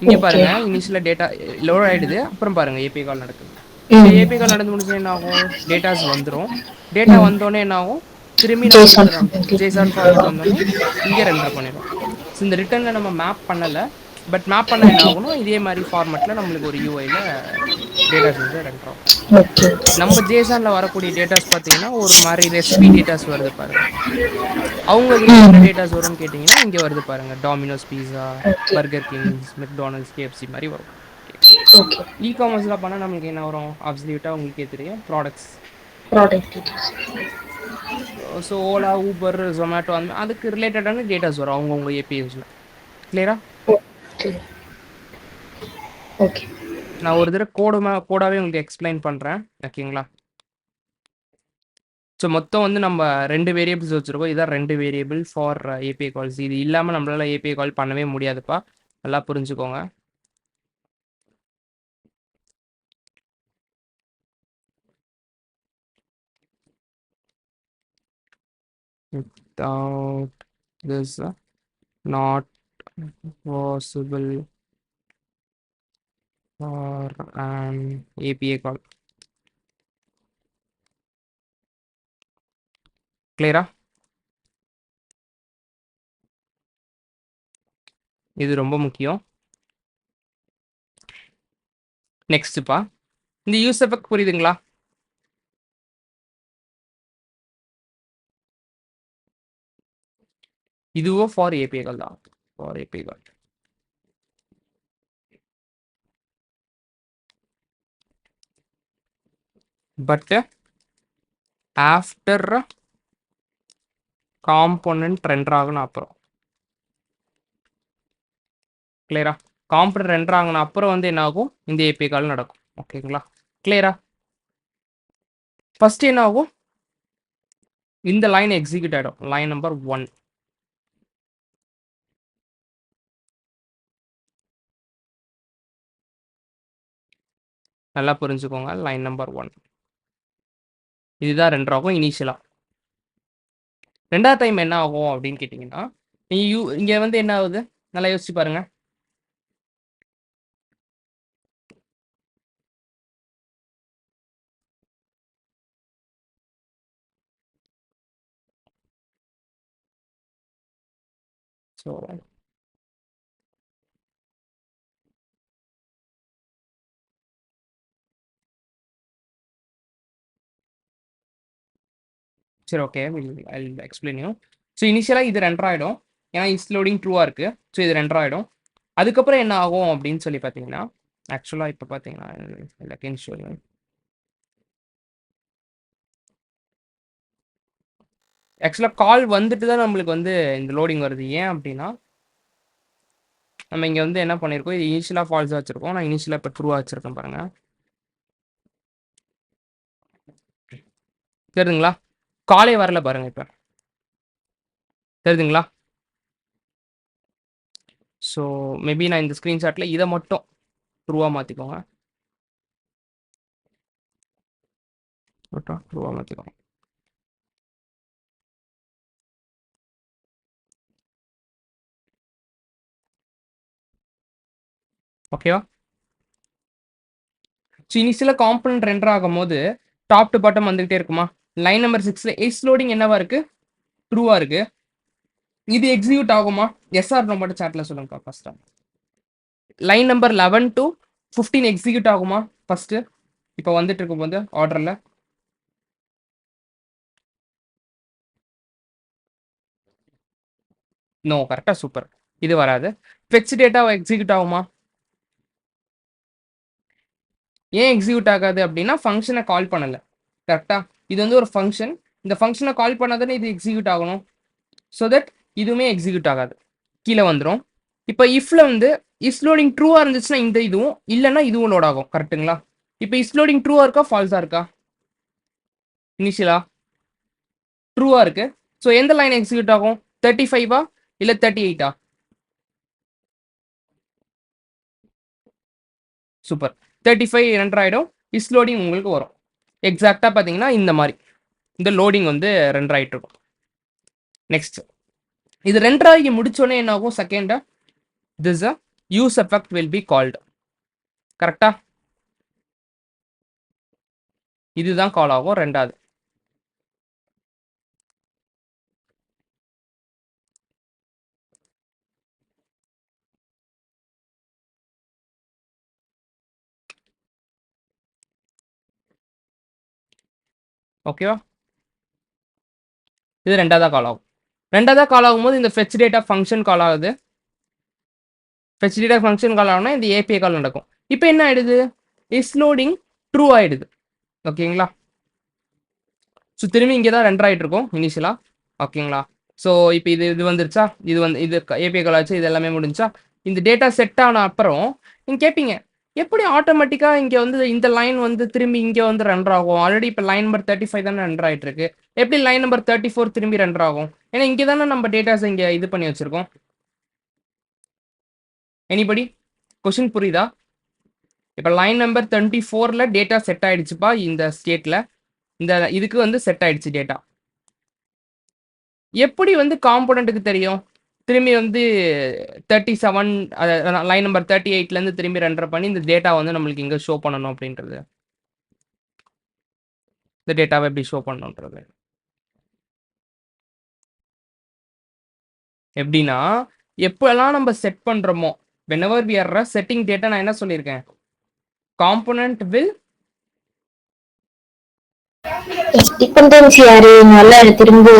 இங்கே ஓகே. பாருங்க, இனிஷியலாக டேட்டா லோட் ஆயிடுது, அப்புறம் பாருங்க ஏபிஐ கால் நடக்குது. ஸோ ம் ஏபிஐ கால் நடந்து முடிஞ்சா என்ன ஆகும்? டேட்டாஸ் வந்துடும். டேட்டா ம் வந்தோடனே என்ன ஆகும்? திரும்பி ஜேசன் நம்மளுக்கு ஜேசான் ஃபார்மேட் வந்தோடனே ஃபார்மேட். இங்கே ரெண்டர் பண்ணிடும். ஸோ இந்த ரிட்டர்னில் நம்ம மேப் பண்ணலை, பட் மேப் பண்ணால் என்ன ஓகே. ஆகணும்? இதே மாதிரி ஃபார்மேட்டில் நம்மளுக்கு ஒரு யூஐயில் டேட்டாஸ் வந்து ரெண்டர் ஆகும். ஓகே. நம்ம ஜேசானில் வரக்கூடிய டேட்டாஸ் பார்த்தீங்கன்னா ஒரு மாதிரி ரெசிபி டேட்டாஸ் வருது பாருங்க. அவங்க இதில் என்ன ம் டேட்டாஸ் வரும்னு கேட்டிங்கன்னா இங்கே வருது பாருங்க, Domino's pizza, okay. Burger Kings, McDonald's, KFC மாதிரி வரும். ஓகே. இ காமர்ஸில் பண்ணால் நம்மளுக்கு என்ன வரும்? அப்சல்யூட்டாக உங்களுக்கே தெரியும், products. Product details. So Ola, Uber, Zomato அந்த அதுக்கு ரிலேட்டடான டேட்டாஸ் வரும் அவங்கவுங்க ஏபிஎஸ்ல. கிளியரா? ஓகே. ஓகே. நான் ஒரு தடவை கோடாகவே உங்களுக்கு எக்ஸ்பிளைன் பண்ணுறேன், ஓகேங்களா? ஸோ மொத்தம் வந்து நம்ம 2 வேரியபிள்ஸ் வச்சுருக்கோம். இதான் 2 வேரியபிள் ஃபார் ஏபிஐ கால்ஸ். இது இல்லாமல் நம்மளால் ஏபிஐ கால் பண்ணவே முடியாதுப்பா, நல்லா புரிஞ்சுக்கோங்க. Without this not possible for an API call. கிளியரா? இது ரொம்ப முக்கியம். நெக்ஸ்ட்ப்பா, இந்த யூஸ் எஃபெக்ட் புரியுதுங்களா? இதுவும் ஃபார் ஏபிஐ கால் தான், for API call. But after component render ஆகணும் அப்புறம். கிளியரா? காம்போனன்ட் ரெண்டர் ஆகணும் அப்புறம் வந்து என்ன ஆகும்? இந்த ஏபிஐ கால் நடக்கும். ஓகேங்களா? கிளியரா? ஃபர்ஸ்ட் என்ன ஆகும்? இந்த லைன் எக்ஸிக்யூட் ஆகிடும், லைன் நம்பர் 1. நல்லா புரிஞ்சுக்கோங்க, லைன் நம்பர் 1 இதுதான் ரெண்டர் ஆகும் இனிஷியலாக. ரெண்டாவது டைம் என்ன ஆகும் அப்படின்னு கேட்டிங்கன்னா, இங்கே வந்து என்ன ஆகுது? நல்லா யோசிச்சு பாருங்க. ஸோ சரி, okay, I explain you. So இனிஷியலாக இது ரெண்டர் ஆகிடும், ஏன்னா இஸ் லோடிங் ட்ரூவாக இருக்குது. ஸோ இது ரெண்டர் ஆகிடும். அதுக்கப்புறம் என்ன ஆகும் அப்படின்னு சொல்லி பார்த்தீங்கன்னா, ஆக்சுவலாக இப்போ பார்த்தீங்கன்னா எல்லாத்தையும் சொல்லுவேன். ஆக்சுவலாக கால் வந்துட்டு தான் நம்மளுக்கு வந்து இந்த லோடிங் வருது. ஏன் அப்படின்னா நம்ம இங்கே வந்து என்ன பண்ணியிருக்கோம், இது இனிஷியலாக ஃபால்ஸாக வச்சுருக்கோம். நான் இனிஷியலாக இப்போ ட்ரூவாக வச்சுருக்கேன் பாருங்கள். தெரியுதுங்களா? காலே வரல பாருங்கள் இப்போ. தெரியுதுங்களா? ஸோ மேபி நான் இந்த ஸ்க்ரீன்ஷாட்டில் இதை மட்டும் ட்ரூவாக மாற்றிக்கோங்க. ட்ரூவாக மாற்றிக்கோங்க. ஓகேவா? ஸோ இனிஷியலாக காம்பனண்ட் ரெண்டர் ஆகும் போது டாப் டு பாட்டம் வந்துகிட்டே இருக்குமா? லைன் நம்பர் 6ல் எஸ் லோடிங் என்னவா இருக்கு? ட்ரூவா இருக்கு. இது எக்ஸிக்யூட் ஆகுமா? எஸ்ஆர் நோ மட்டும் சாட்ல சொல்லுங்க first. Line number 11 to 15 execute ஆகுமா ஃபர்ஸ்ட்? இப்போ வந்துட்டு இருக்கும்போது ஆர்டர்ல நோ. கரெக்டா, சூப்பர். இது வராது. ஃபெச் டேட்டா எக்ஸிக்யூட் ஆகுமா? ஏன் எக்ஸிக்யூட் ஆகாது அப்படின்னா ஃபங்க்ஷனை கால் பண்ணல. கரெக்டா? இது வந்து ஒரு ஃபங்க்ஷன். இந்த ஃபங்க்ஷனை கால் பண்ணாதானே இது எக்ஸிக்யூட் ஆகணும். ஸோ தட் இதுவுமே எக்ஸிக்யூட் ஆகாது, கீழே வந்துடும். இப்போ இஃப்ல வந்து இஸ் லோடிங் ட்ரூவா இருந்துச்சுன்னா இந்த இதுவும், இல்லைன்னா இதுவும் லோட் ஆகும். கரெக்டுங்களா? இப்போ இஸ் லோடிங் ட்ரூவா இருக்கா ஃபால்ஸா இருக்கா? இனிஷியலா ட்ரூவா இருக்கு. ஸோ எந்த லைன் எக்ஸிக்யூட் ஆகும்? 35ஆ இல்லை 38ஆ? சூப்பர். 35 ரெண்டர் ஆயிடும். இஸ் லோடிங் உங்களுக்கு வரும். எக்ஸாக்டா பார்த்தீங்கன்னா இந்த மாதிரி இந்த லோடிங் வந்து ரெண்டர் ஆயிட்டு இருக்கும். நெக்ஸ்ட் இது ரெண்டர் ஆகி முடிச்சோடனே என்ன ஆகும்? Second this use effect will be called. கரெக்டா? இதுதான் கால் ஆகும் ரெண்டாவது. ஓகேவா? இது ரெண்டாவதா கால் ஆகும். ரெண்டாவதா கால் ஆகும்போது இந்த ஃபெச் டேட்டா ஃபங்க்ஷன் கால் ஆகுது. ஃபெச் டேட்டா ஃபங்க்ஷன் கால் ஆகுனா இந்த ஏபிஐ கால் நடக்கும். இப்போ என்ன ஆயிடுது? இஸ் லோடிங் ட்ரூ ஆயிடுது. ஓகேங்களா? ஸோ திரும்பி இங்கே தான் ரெண்டர் ஆகிட்டு இருக்கும் இனிஷியலா. ஓகேங்களா? ஸோ இப்போ இது வந்துருச்சா? இது ஏபிஐ கால் ஆச்சு. இது எல்லாமே முடிஞ்சா இந்த டேட்டா செட் ஆன அப்புறம் நீங்கள் கேட்பீங்க, எப்படி ஆட்டோமேட்டிக்காக இங்கே வந்து இந்த லைன் வந்து திரும்பி இங்கே வந்து ரெண்டர் ஆகும்? ஆல்ரெடி இப்போ லைன் நம்பர் 35 தானே ரெண்டர் ஆகிட்டு இருக்கு. எப்படி லைன் நம்பர் 34 திரும்பி ரெண்டர் ஆகும்? ஏன்னா இங்கே தானே நம்ம டேட்டாஸ் இங்கே இது பண்ணி வச்சிருக்கோம். எனிபடி கொஸ்டின் புரியுதா? இப்போ லைன் நம்பர் 24ல டேட்டா செட் ஆயிடுச்சுப்பா. இந்த ஸ்டேட்ல இந்த இதுக்கு வந்து செட் ஆயிடுச்சு டேட்டா. எப்படி வந்து காம்போனண்ட்டுக்கு தெரியும் திரும்பி வந்து 37 லைன் நம்பர் 38லேருந்து திரும்பி ரெண்டர் பண்ணி இந்த டேட்டா வந்து நம்மளுக்கு இங்கே ஷோ பண்ணணும் அப்படின்றது? இந்த டேட்டாவை எப்படி ஷோ பண்ணணுன்றது எப்படின்னா, எப்போல்லாம் நம்ம செட் பண்ணுறோமோ whenever we are setting data, நான் என்ன சொல்லியிருக்கேன்? காம்போனன்ட் வில் டிபெண்டன்சி அரேனால திரும்ப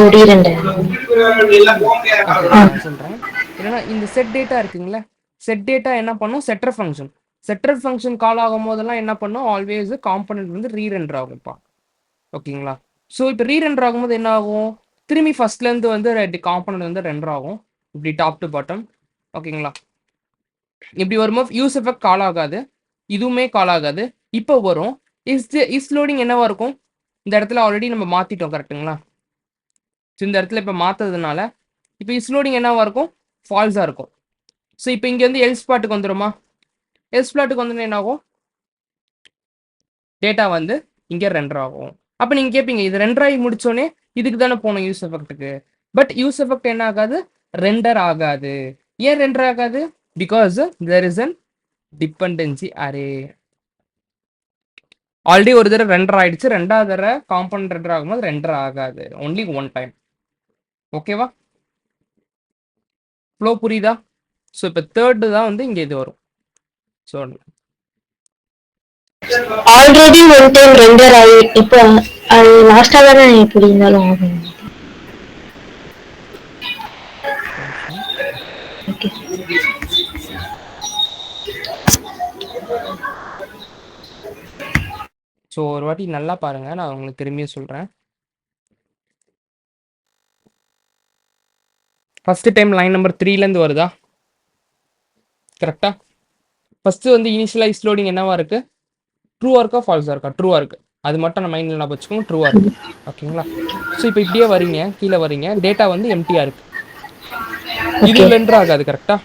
சொல்றேன். என்னன்னா இந்த செட் டேட்டா இருக்குங்களா, செட் டேட்டா என்ன பண்ணும்? செட்டர் ஃபங்க்ஷன். செட்டர் ஃபங்க்ஷன் கால் ஆகும் போதெல்லாம் என்ன பண்ணும்? ஆல்வேஸ் காம்போனன்ட் வந்து ரீரெண்டர் ஆகும்ப்பா. ஓகேங்களா? ஸோ இப்போ ரீரெண்டர் ஆகும்போது என்ன ஆகும்? திரும்பி ஃபர்ஸ்ட்லேருந்து வந்து காம்போனன்ட் வந்து ரெண்டர் ஆகும், இப்படி டாப் டு பாட்டம். ஓகேங்களா? இப்படி வரும்போது யூஸ் எஃபெக்ட் கால் ஆகாது, இதுவுமே கால் ஆகாது. இப்போ வரும் இஸ் லோடிங் என்னவா இருக்கும்? இந்த இடத்துல ஆல்ரெடி நம்ம மாற்றிட்டோம். கரெக்டுங்களா? ஸோ இந்த இடத்துல இப்போ மாற்றதுனால இப்போ இஸ் லோடிங் என்னவா இருக்கும்? ஃபால்ஸாக இருக்கும். ஸோ இப்போ இங்கே வந்து எல்ஸ் பாட்டுக்கு வந்துடுமா? எல்ஸ் பிளாட்டுக்கு வந்து என்ன ஆகும்? டேட்டா வந்து இங்கே ரெண்டர் ஆகும். அப்போ நீங்கள் கேட்பீங்க, இது ரெண்டர் ஆகி முடிச்சோடனே இதுக்கு தானே போகணும் யூஸ் எஃபெக்ட்டுக்கு. பட் யூஸ் எஃபெக்ட் என்ன ஆகாது? ரெண்டர் ஆகாது. ஏன் ரெண்டர் ஆகாது? Because there is an dependency array. Already ஒரு தடவை ரெண்டர் ஆயிடுச்சு, ரெண்டாவது தடவை காம்பவுண்ட் ரெண்டர் ஆகும்போது ரெண்டர் ஆகாது, ஒன்லி ஒன் டைம். ஓகேவா? ஃப்ளோ புரியுதா? ஸோ இப்போ தேர்டு தான் வந்து இங்கே இது வரும். So already one time render ஆகி இப்போ அது லாஸ்டா தானே எப்படி இருந்தாலும் ஆகும். ஸோ ஒரு வாட்டி நல்லா பாருங்க, நான் உங்களுக்கு திரும்பியும் சொல்றேன். ஃபர்ஸ்ட் டைம் லைன் நம்பர் 3லேருந்து வருதா? கரெக்டா? ஃபர்ஸ்ட் வந்து இனிஷியலைஸ் லோடிங் என்னவா இருக்கு? ட்ரூவா இருக்கா ஃபால்ஸா இருக்கா? ட்ரூவா இருக்கு. அது மட்டும் நம்ம மைண்ட்ல ஞாபகம் வச்சுக்கோங்க. ட்ரூவா இருக்கு. ஓகேங்களா? ஸோ இப்போ இப்படியே வரீங்க, கீழே வரீங்க, டேட்டா வந்து எம்டியா இருக்கு. இது ஓகே. ரெண்டர் ஆகாது கரெக்டா?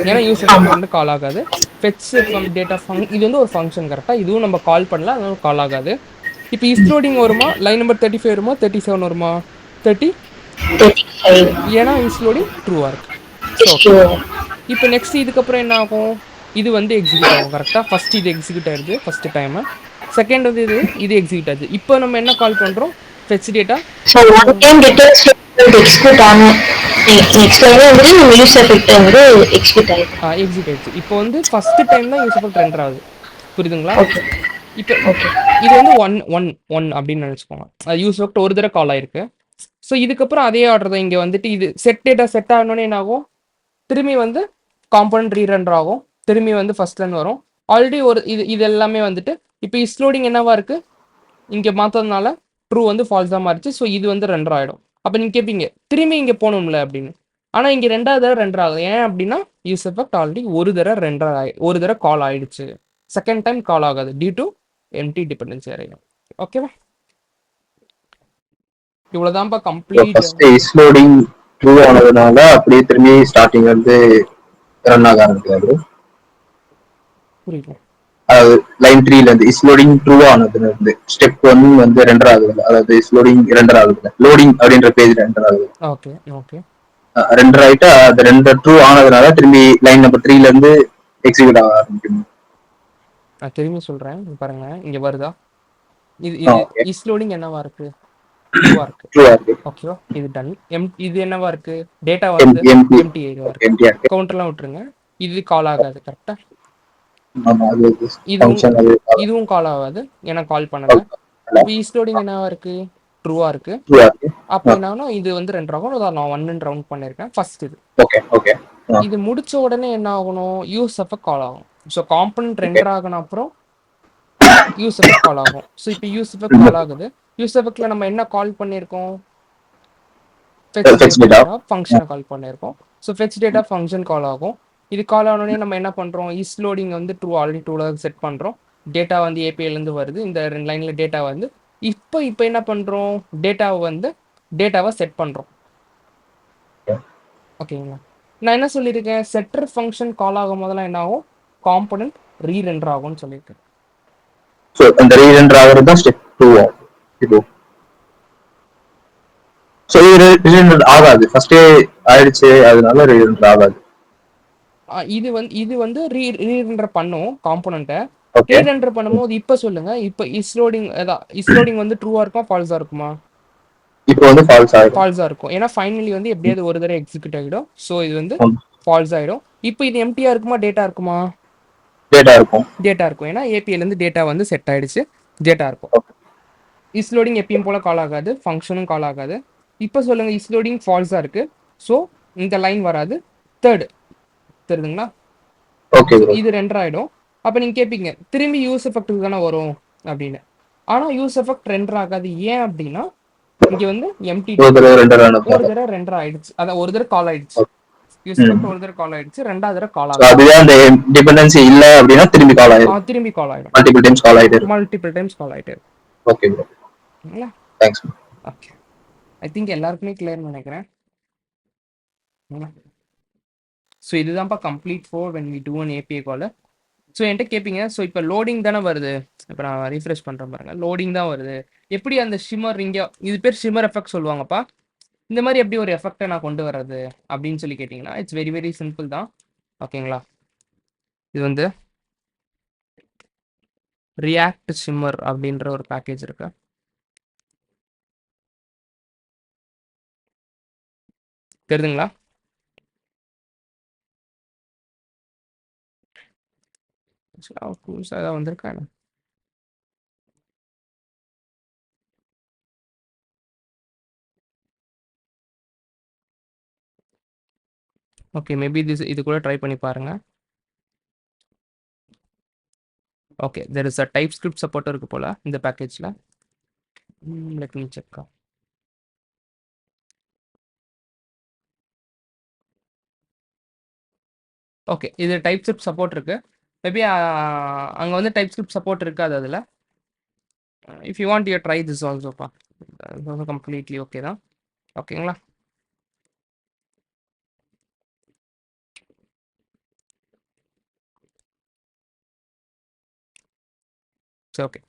ஏன்னா யூஸ் எஃபெக்ட் ஆமா. வந்து கால் ஆகாது. ஃபெட்ச் ஃப்ரம் டேட்டா இது வந்து ஒரு ஃபங்க்ஷன் கரெக்டா? இதுவும் நம்ம கால் பண்ணல, அதனால கால் ஆகாது. இப்போ இஸ்லோடிங் வருமா? லைன் நம்பர் 35 வருமா? 37 வருமா? 30. 35 ஏன்னா இஸ்லோடிங் ட்ரூவா இருக்கு. So is okay. true. இப்போ நெக்ஸ்ட் இதுக்கப்புறம் என்ன ஆகும்? இது வந்து எக்ஸிக்யூட் ஆகும் கரெக்டா? ஃபர்ஸ்ட் இது எக்ஸிக்யூட் ஆயிடுது ஃபர்ஸ்ட் டைம். செகண்ட் வந்து இது எக்ஸிக்யூட் ஆகுது. இப்போ நம்ம என்ன கால் பண்றோம்? Fetch data. So one time return statement execute ஆன next line வந்துட்டு நம்ம யூஸ் எஃபெக்ட் வந்து எக்ஸிக்யூட் ஆயிடும். எக்ஸிக்யூட் ஆயிடுச்சு. இப்போ வந்து ஃபர்ஸ்ட் டைம் தான் யூஸ் எஃபெக்ட் ரெண்டர் ஆகுது. புரியுதுங்களா? ஓகே. இப்போ ஓகே. இது வந்து ஒன் ஒன் ஒன் அப்படின்னு நினச்சிக்கோங்க. யூஸ் எஃபெக்ட் ஒரு தடவை கால் ஆயிருக்கு. ஸோ இதுக்கப்புறம் அதே ஆர்டர் தான் இங்கே வந்துட்டு இது செட் டேட்டா செட் ஆகணும்னு என்ன ஆகும்? திரும்பி வந்து காம்பனன்ட் ரீரண்டர் ஆகும். திரும்பி வந்து ஃபர்ஸ்ட்லேருந்து வரும். ஆல்ரெடி ஒரு இது எல்லாமே வந்துட்டு இப்போ இஸ்லோடிங் என்னவா இருக்கு? இங்கே மாற்றதுனால ட்ரூ வந்து ஃபால்ஸாக மாறிச்சு. ஸோ இது வந்து ரெண்டர் ஆகிடும். அப்போ நீங்கள் கேட்பீங்க திரும்பி இங்கே போகணும்ல அப்படின்னு. ஆனால் இங்கே ரெண்டாவது தடவை ரெண்டர் ஆகுது. ஏன் அப்படின்னா யூஸ் எஃபெக்ட் ஆல்ரெடி ஒரு தடவை கால் ஆயிடுச்சு. செகண்ட் டைம் கால் ஆகாது டியூ டு எம்டி டிபெண்டன்சி அறையும். ஓகேவா? இவ்வளவுதான்ப்பா complete. First is loading true ஆனதுனால அப்படியே திரும்பி ஸ்டார்டிங் வந்து ரன் ஆக ஆரம்பிக்காது. புரியல. அதாவது லைன் 3ல இருந்து இஸ் லோடிங் ட்ரூ ஆனதுல இருந்து ஸ்டெப் 1 வந்து ரெண்டர் ஆகுது. அதாவது இஸ் லோடிங் ரெண்டர் ஆகுது. லோடிங் அப்படின்ற பேஜ் ரெண்டர் ஆகுது. Okay okay. ரெண்டர் ஆயிட்டா அது ரெண்டர் ட்ரூ ஆனதுனால திரும்பி லைன் நம்பர் 3ல இருந்து எக்ஸிக்யூட் ஆக ஆரம்பிக்கும். நான் திரும்பி சொல்றேன், பாருங்க இங்க வருதா? இது இஸ் லோடிங் என்னவா இருக்கு? ட்ரூவா இருக்கு. ட்ரூவா இருக்கு. ஓகேவா? இது டன். இது என்னவா இருக்கு? டேட்டா வந்து எம்டி ஏரியா இருக்கு. கவுண்டர்லாம் விட்டுருங்க. இது கால் ஆகாது கரெக்டா? இதுவும் கால் ஆகாது ஏன்னா கால் பண்ணல. இப்போ இஸ் லோடிங் என்னவா இருக்கு? ட்ரூவா இருக்கு. அப்போ என்னன்னா இது வந்து ரெண்டு ஆகும். நான் 1 ரவுண்ட் பண்ணிருக்கேன் ஃபர்ஸ்ட் இது. Okay okay. இது முடிச்ச உடனே என்ன ஆகணும்? யூஸ் எஃபெக்ட் கால் ஆகும். ஸோ காம்பனன்ட் ரெண்டர் ஆகணும், அப்புறம் யூஸ் எஃபெக்ட் கால் ஆகும். ஸோ இப்போ யூஸ் எஃபெக்ட் கால் ஆகுது. யூஸ் எஃபெக்ட்ல நம்ம என்ன கால் பண்ணியிருக்கோம்? ஃபெட்ச் டேட்டா ஃபங்க்ஷனை கால் பண்ணியிருக்கோம். ஸோ ஃபெட்ச் டேட்டா ஃபங்க்ஷன் கால் ஆகும். இது கால் ஆனோடனே நம்ம என்ன பண்ணுறோம்? இஸ் லோடிங் வந்து ஆல்ரெடி 2ல செட் பண்ணுறோம். டேட்டா வந்து ஏபிஐலேருந்து வருது. இந்த 2 லைனில் டேட்டா வந்து இப்போ என்ன பண்ணுறோம்? டேட்டாவை செட் பண்ணுறோம். ஓகேங்களா? நான் என்ன சொல்லியிருக்கேன்? செட்டர் ஃபங்க்ஷன் கால் ஆகும் போதெல்லாம் என்ன ஆகும்? காம்பனன்ட் ரீரெண்டர் ஆகும்னு சொல்லியிருக்கேன். ஸோ அந்த ரீரெண்டர் ஆகிறது தான் ஸ்டெப் 2 இப்போ. ஸோ இது ரீரெண்டர் ஆகாது. ஃபர்ஸ்டே ஆயிடுச்சு, அதனால ரீரெண்டர் ஆகாது. இது வந்து ரீரெண்டர் பண்ணும் காம்பனன்ட்டை. ரீரெண்டர் பண்ணும்போது இப்போ சொல்லுங்க, இப்போ இஸ்லோடிங் வந்து ட்ரூவா இருக்கும் ஃபால்ஸா இருக்குமா? இப்போ வந்து ஃபால்ஸா இருக்கும். ஏன்னா ஃபைனலி வந்து எப்படியாவது ஒரு தடவை எக்ஸிக்யூட் ஆகிடும். ஸோ இது வந்து ஃபால்ஸ் ஆகிடும். இப்போ இது எம்டியா இருக்குமா டேட்டா இருக்குமா? டேட்டா இருக்கும். ஏன்னா ஏபிஐல இருந்து டேட்டா வந்து செட் ஆயிடுச்சு. டேட்டா இருக்கும். இஸ்லோடிங் எப்பயும் போல கால் ஆகாது, ஃபங்க்ஷனும் கால் ஆகாது. இப்போ சொல்லுங்க இஸ்லோடிங் ஃபால்ஸா இருக்கு. ஸோ இந்த லைன் வராது. தெரியுதுங்களா? இது ரெண்டர் ஆயிடும். அப்போ நீங்க கேட்பீங்க திரும்பி யூஸ் எஃபெக்ட்டுக்கு தானே வரும் அப்படின்னு. ஆனால் யூஸ் எஃபெக்ட் ரெண்டர் ஆகாது. ஏன் அப்படின்னா இங்க வந்து எம்டி ஒரு தடவை ரெண்டர் ஆயிடுச்சு. அதான் ஒரு தடவை கால் ஆயிடுச்சு. யூஸ் எஃபெக்ட் ஒரு தடவை கால் ஆயிடுச்சு. ரெண்டாவது தடவை கால் ஆகும். அதுவே அந்த டிபெண்டன்சி இல்ல அப்படினா திரும்பி கால் ஆயிடும். மல்டிபிள் டைம்ஸ் கால் ஆயிட்டே இருக்கும். Okay bro. ஓகேங்களா? தேங்க்ஸ். ஓகே. ஐ திங்க் எல்லாருக்குமே கிளியர் நினைக்கிறேன். ஸோ இதுதான்ப்பா complete for when we do an API call. So என்கிட்ட கேட்பீங்க, ஸோ இப்போ லோடிங் தானே வருது. இப்போ நான் ரீஃப்ரெஷ் பண்ணுறேன் பாருங்க, லோடிங் தான் வருது. எப்படி அந்த ஷிம்மர் இங்கே இது பேர் ஷிம்மர் எஃபெக்ட் சொல்லுவாங்கப்பா. இந்த மாதிரி எப்படி ஒரு எஃபெக்டை நான் கொண்டு வர்றது அப்படின்னு சொல்லி கேட்டிங்கன்னா இட்ஸ் வெரி வெரி சிம்பிள் தான். ஓகேங்களா? இது வந்து ரியாக்ட் ஷிம்மர் அப்படின்ற ஒரு பேக்கேஜ் இருக்கு. தெரியுதுங்களா? புதுசாக ஏதாவது வந்திருக்கா? ஓகே, மேபி இது கூட ட்ரை பண்ணி பாருங்க. Okay, there is a TypeScript support இருக்கு போல இந்த பேக்கேஜில். Let me check. ஓகே. இது டைப் ஸ்கிரிப்ட் சப்போர்ட் இருக்கு. மேபி அங்க வந்து டைப் ஸ்கிரிப்ட் சப்போர்ட் இருக்காது அதுல. If you want you try this ஆல்சோப்பா. அது வந்து கம்ப்ளீட்லி ஓகே தான். ஓகேங்களா? சரி ஓகே.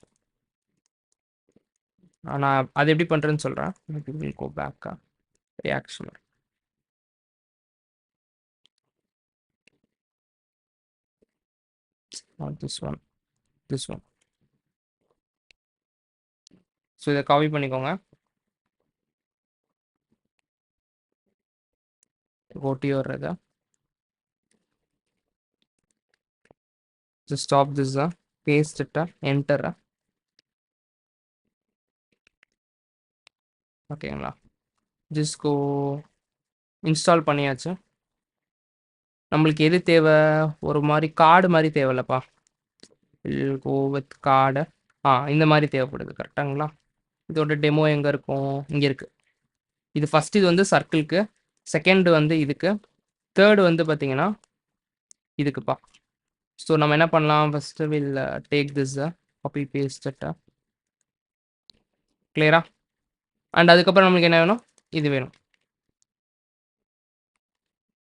நான் அது எப்படி பண்றேன்னு சொல்றேன். வில் கோ பேக்கா reaction. Not this one. This one. So இதை காப்பி பண்ணிக்கோங்க. go to your other. Just stop this, paste it, enter. ஓகேங்களா? just go இன்ஸ்டால் பண்ணியாச்சு. நம்மளுக்கு எது தேவை? ஒரு மாதிரி கார்டு மாதிரி தேவையில்லப்பா. go with card. இந்த மாதிரி தேவைப்படுது. கரெக்டாங்களா? இதோட டெமோ எங்கே இருக்கும்? இங்கே இருக்குது. இது ஃபஸ்ட் இது வந்து சர்க்கிள்க்கு, செகண்ட் வந்து இதுக்கு, தேர்டு வந்து பார்த்தீங்கன்னா இதுக்குப்பா. ஸோ நம்ம என்ன பண்ணலாம்? First will take this, copy paste கிளியரா? அண்ட் அதுக்கப்புறம் நம்மளுக்கு என்ன வேணும்? இது வேணும்.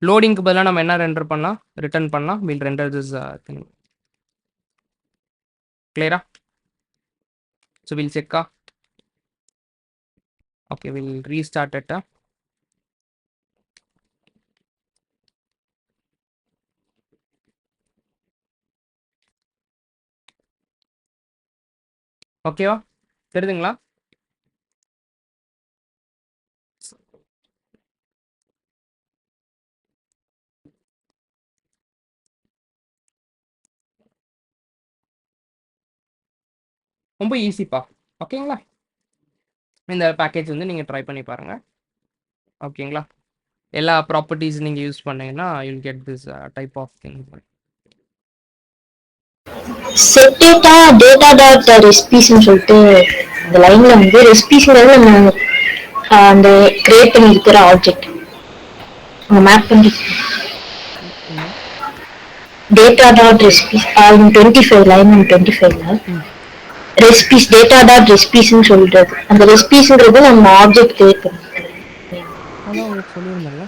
லோடிங்க்கு பதிலாக நம்ம என்ன ரெண்டர் பண்ணலாம்? ரிட்டர்ன் பண்ணலாம். Will render this thing. கிளியரா? ஸோ வில் செக்கா. Okay, will restart it. ஓகேவா? தெரியுதுங்களா? ரொம்ப ஈஸிப்பா. ஓகேங்களா? இந்த பேக்கேஜ் வந்து நீங்கள் ட்ரை பண்ணி பாருங்கள். ஓகேங்களா? எல்லா ப்ராப்பர்ட்டிஸ் நீங்கள் யூஸ் பண்ணீங்கன்னா you'll get this type of thing. Set data dot ரெசிபிஸ்ன்னு சொல்லிட்டு இந்த லைன்ல வந்து ரெசிபிஸ்ங்கிறது நம்ம அந்த கிரியேட் பண்ணி இருக்கிற ஆப்ஜெக்ட் மேப் பண்ணி டேட்டா டாட் ரெசிபிஸ் 25 லைன் 25ல ரெசிபிஸ் டேட்டா டாட் ரெசிபிஸ்ன்னு சொல்றது. அந்த ரெசிபிஸ்ங்கிறது நம்ம ஆப்ஜெக்ட் கிரியேட் பண்ணி. அதான் உங்களுக்கு சொல்லியிருந்தேன்ல.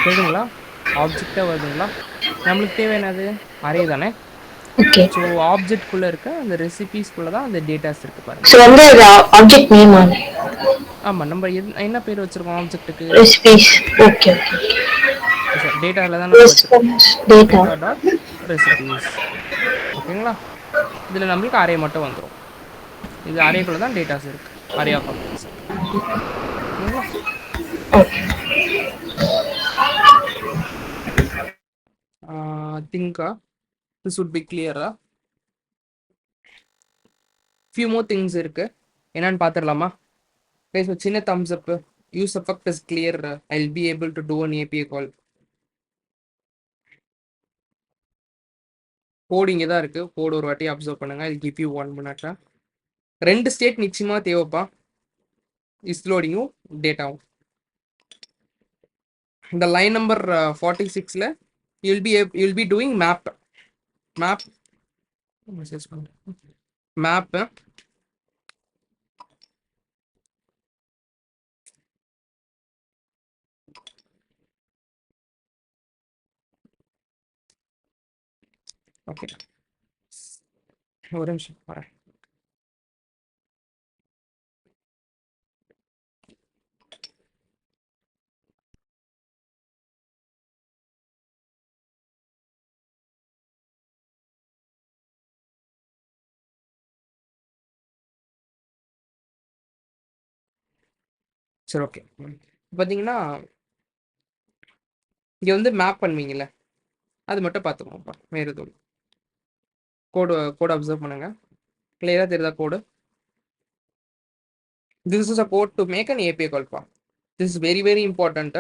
தெரியுதுங்களா? ஆப்ஜெக்டாக வருதுங்களா? நம்மளுக்கு தேவை என்னது? அரே தானே. ஓகே. ஸோ ஆப்ஜெக்ட்குள்ளே இருக்க அந்த ரெசிபிஸ்குள்ளே தான் அந்த டேட்டாஸ் இருக்கு பாருங்க. ஸோ வந்து அது ஆப்ஜெக்ட் நேம் ஆகுது. ஆமாம், நம்ம என்ன பேர் வச்சிருக்கோம் ஆப்ஜெக்ட்டுக்கு? ரெசிபிஸ். Okay okay. சார் டேட்டாவில் தான் நம்ம வச்சிருக்கோம். Data data dot recipes. ஓகேங்களா? இதில் நம்மளுக்கு அரே மட்டும் வந்துடும். இது அரேக்குள்ளே தான் டேட்டாஸ் இருக்கு. Array of objects. ஓகேங்களா? Okay. think this would be clear. few more things இருக்கு. என்னன்னு பார்த்துடலாமா? guys, ஒரு சின்ன thumbs up. use effect is clear. I'll be able to do an API call. Code இங்கே தான் இருக்கு. கோட் ஒரு வாட்டி அப்சர்வ் பண்ணுங்க. I'll give you 1 minute. ரெண்டு ஸ்டேட் நிச்சயமா தேவைப்பா. இஸ் லோடிங்கும் டேட்டாவும். இந்த லைன் நம்பர் 46ல you'll be doing map okay. ஒரு நிமிஷம் வரேன். சரி ஓகே. பார்த்தீங்கன்னா இங்கே வந்து மேப் பண்ணுவீங்கல்ல, அது மட்டும் பார்த்துக்கோங்கப்பா. வேறு எதுவும் கோடு அப்சர்வ் பண்ணுங்க. கிளியராக தெரியுதா code? This is a code to make an API call பா. This is very very important.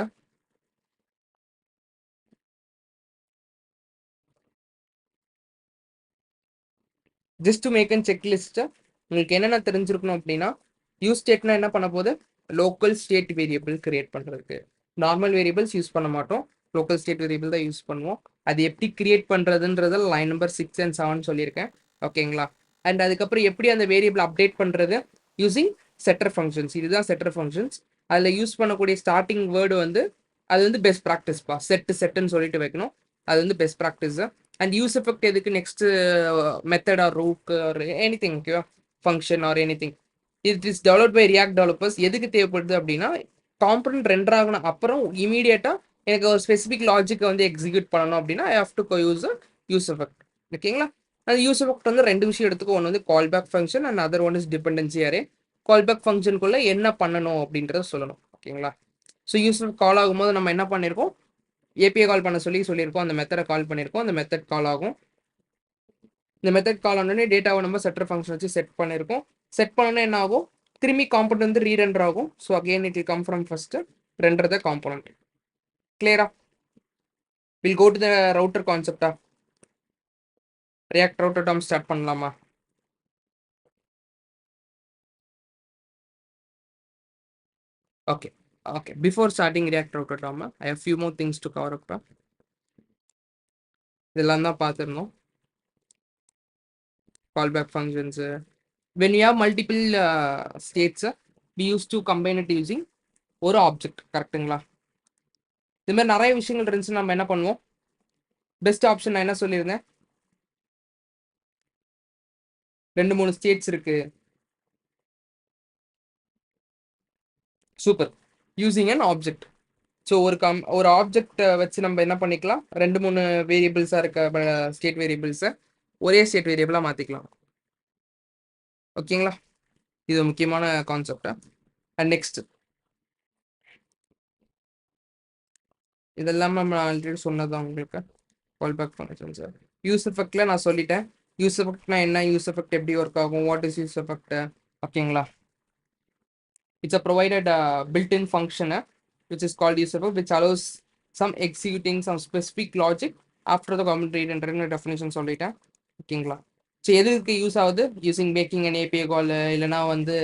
Just to make and checklist உங்களுக்கு என்னென்ன தெரிஞ்சிருக்கணும் அப்படின்னா யூஸ் ஸ்டேட்னா என்ன பண்ண போது லோக்கல் ஸ்டேட் வேரியபிள் கிரியேட் பண்ணுறதுக்கு நார்மல் வேரியபிள்ஸ் யூஸ் பண்ண மாட்டோம், லோக்கல் ஸ்டேட் வேரியபிள் தான் யூஸ் பண்ணுவோம். அது எப்படி கிரியேட் பண்ணுறதுன்றத லைன் நம்பர் 6 and 7 சொல்லியிருக்கேன். ஓகேங்களா? அண்ட் அதுக்கப்புறம் எப்படி அந்த வேரியபிள் அப்டேட் பண்ணுறது யூஸிங் செட்டர் ஃபங்க்ஷன்ஸ். இதுதான் செட்டர் ஃபங்க்ஷன்ஸ். அதில் யூஸ் பண்ணக்கூடிய ஸ்டார்டிங் வேர்டு வந்து அது வந்து பெஸ்ட் ப்ராக்டிஸ்ப்பா. செட்டுன்னு சொல்லிட்டு வைக்கணும். அது வந்து best practice. And use effect எதுக்கு next method or hook or anything, ஓகேவா, function or anything. It is developed by React developers. எதுக்கு தேவைப்படுது அப்படின்னா காம்பனன்ட் ரெண்டர் ஆகணும் அப்புறம் இமீடியட்டாக எனக்கு ஒரு ஸ்பெசிஃபிக் லாஜிக்கை வந்து எக்ஸிக்யூட் பண்ணணும் அப்படின்னா I have to use effect. ஓகேங்களா? அந்த யூஸ் எஃபெக்ட் வந்து ரெண்டு விஷயம் எடுத்துக்கோ. ஒன்று வந்து callback function and other one is dependency array. Callback ஃபங்க்ஷனுக்குள்ள என்ன பண்ணணும் அப்படின்றத சொல்லணும். ஓகேங்களா? ஸோ யூஸ் கால் ஆகும்போது நம்ம என்ன பண்ணியிருக்கோம், ஏபிஐ கால் பண்ண சொல்லியிருக்கோம். அந்த மெத்தடை கால் பண்ணியிருக்கோம். அந்த மெத்தட் கால் ஆகும். இந்த மெத்தட் கால் ஆனோடனே டேட்டாவை நம்ம செட்டர் ஃபங்க்ஷன் வச்சு செட் பண்ணியிருக்கோம். செட் பண்ணோன்னே என்ன ஆகும், திரும்பி காம்பனன்ட் வந்து ரீரெண்டர் ஆகும். So again it will come from first render the component. கிளியரா? Will go to the router கான்செப்டா. ரியாக்ட் ரவுட்டர் டேர்ம் ஸ்டார்ட் பண்ணலாமா? Okay. Before starting React Router term, I have few more things to cover up. இதெல்லாம் தான் பார்த்துருந்தோம். Callback functions. When you have multiple states, we used to combine it using ஒரு object. கரெக்டுங்களா? இது மாதிரி நிறைய விஷயங்கள் இருந்துச்சு. நம்ம என்ன பண்ணுவோம், பெஸ்ட் ஆப்ஷன் நான் என்ன சொல்லியிருந்தேன், 2-3 ஸ்டேட்ஸ் இருக்கு. Super. Using an object. So ஒரு ஆப்ஜெக்டை வச்சு நம்ம என்ன பண்ணிக்கலாம், 2-3 வேரியபிள்ஸாக இருக்க ஸ்டேட் வேரியபிள்ஸை ஒரே ஸ்டேட் வேரியபிளாக மாற்றிக்கலாம். ஓகேங்களா? இது முக்கியமான கான்செப்டா. அண்ட் நெக்ஸ்ட் இதெல்லாம் நம்ம ஆல்ரெடி சொன்னதான் உங்களுக்கு. Callback functions. யூஸ் எஃபெக்ட்ல நான் சொல்லிட்டேன். யூஸ் எஃபெக்ட்னா என்ன, யூஸ் எஃபெக்ட் எப்படி ஒர்க் ஆகும், வாட் இஸ் யூஸ் எஃபெக்ட். ஓகேங்களா? It's a provided built-in function which is called use effect, which allows some executing some specific logic after the comment read and definition சொல்லிட்டேன். ஓகேங்களா? So எதுக்கு use ஆகுது, using making and API call, இல்லைனா வந்து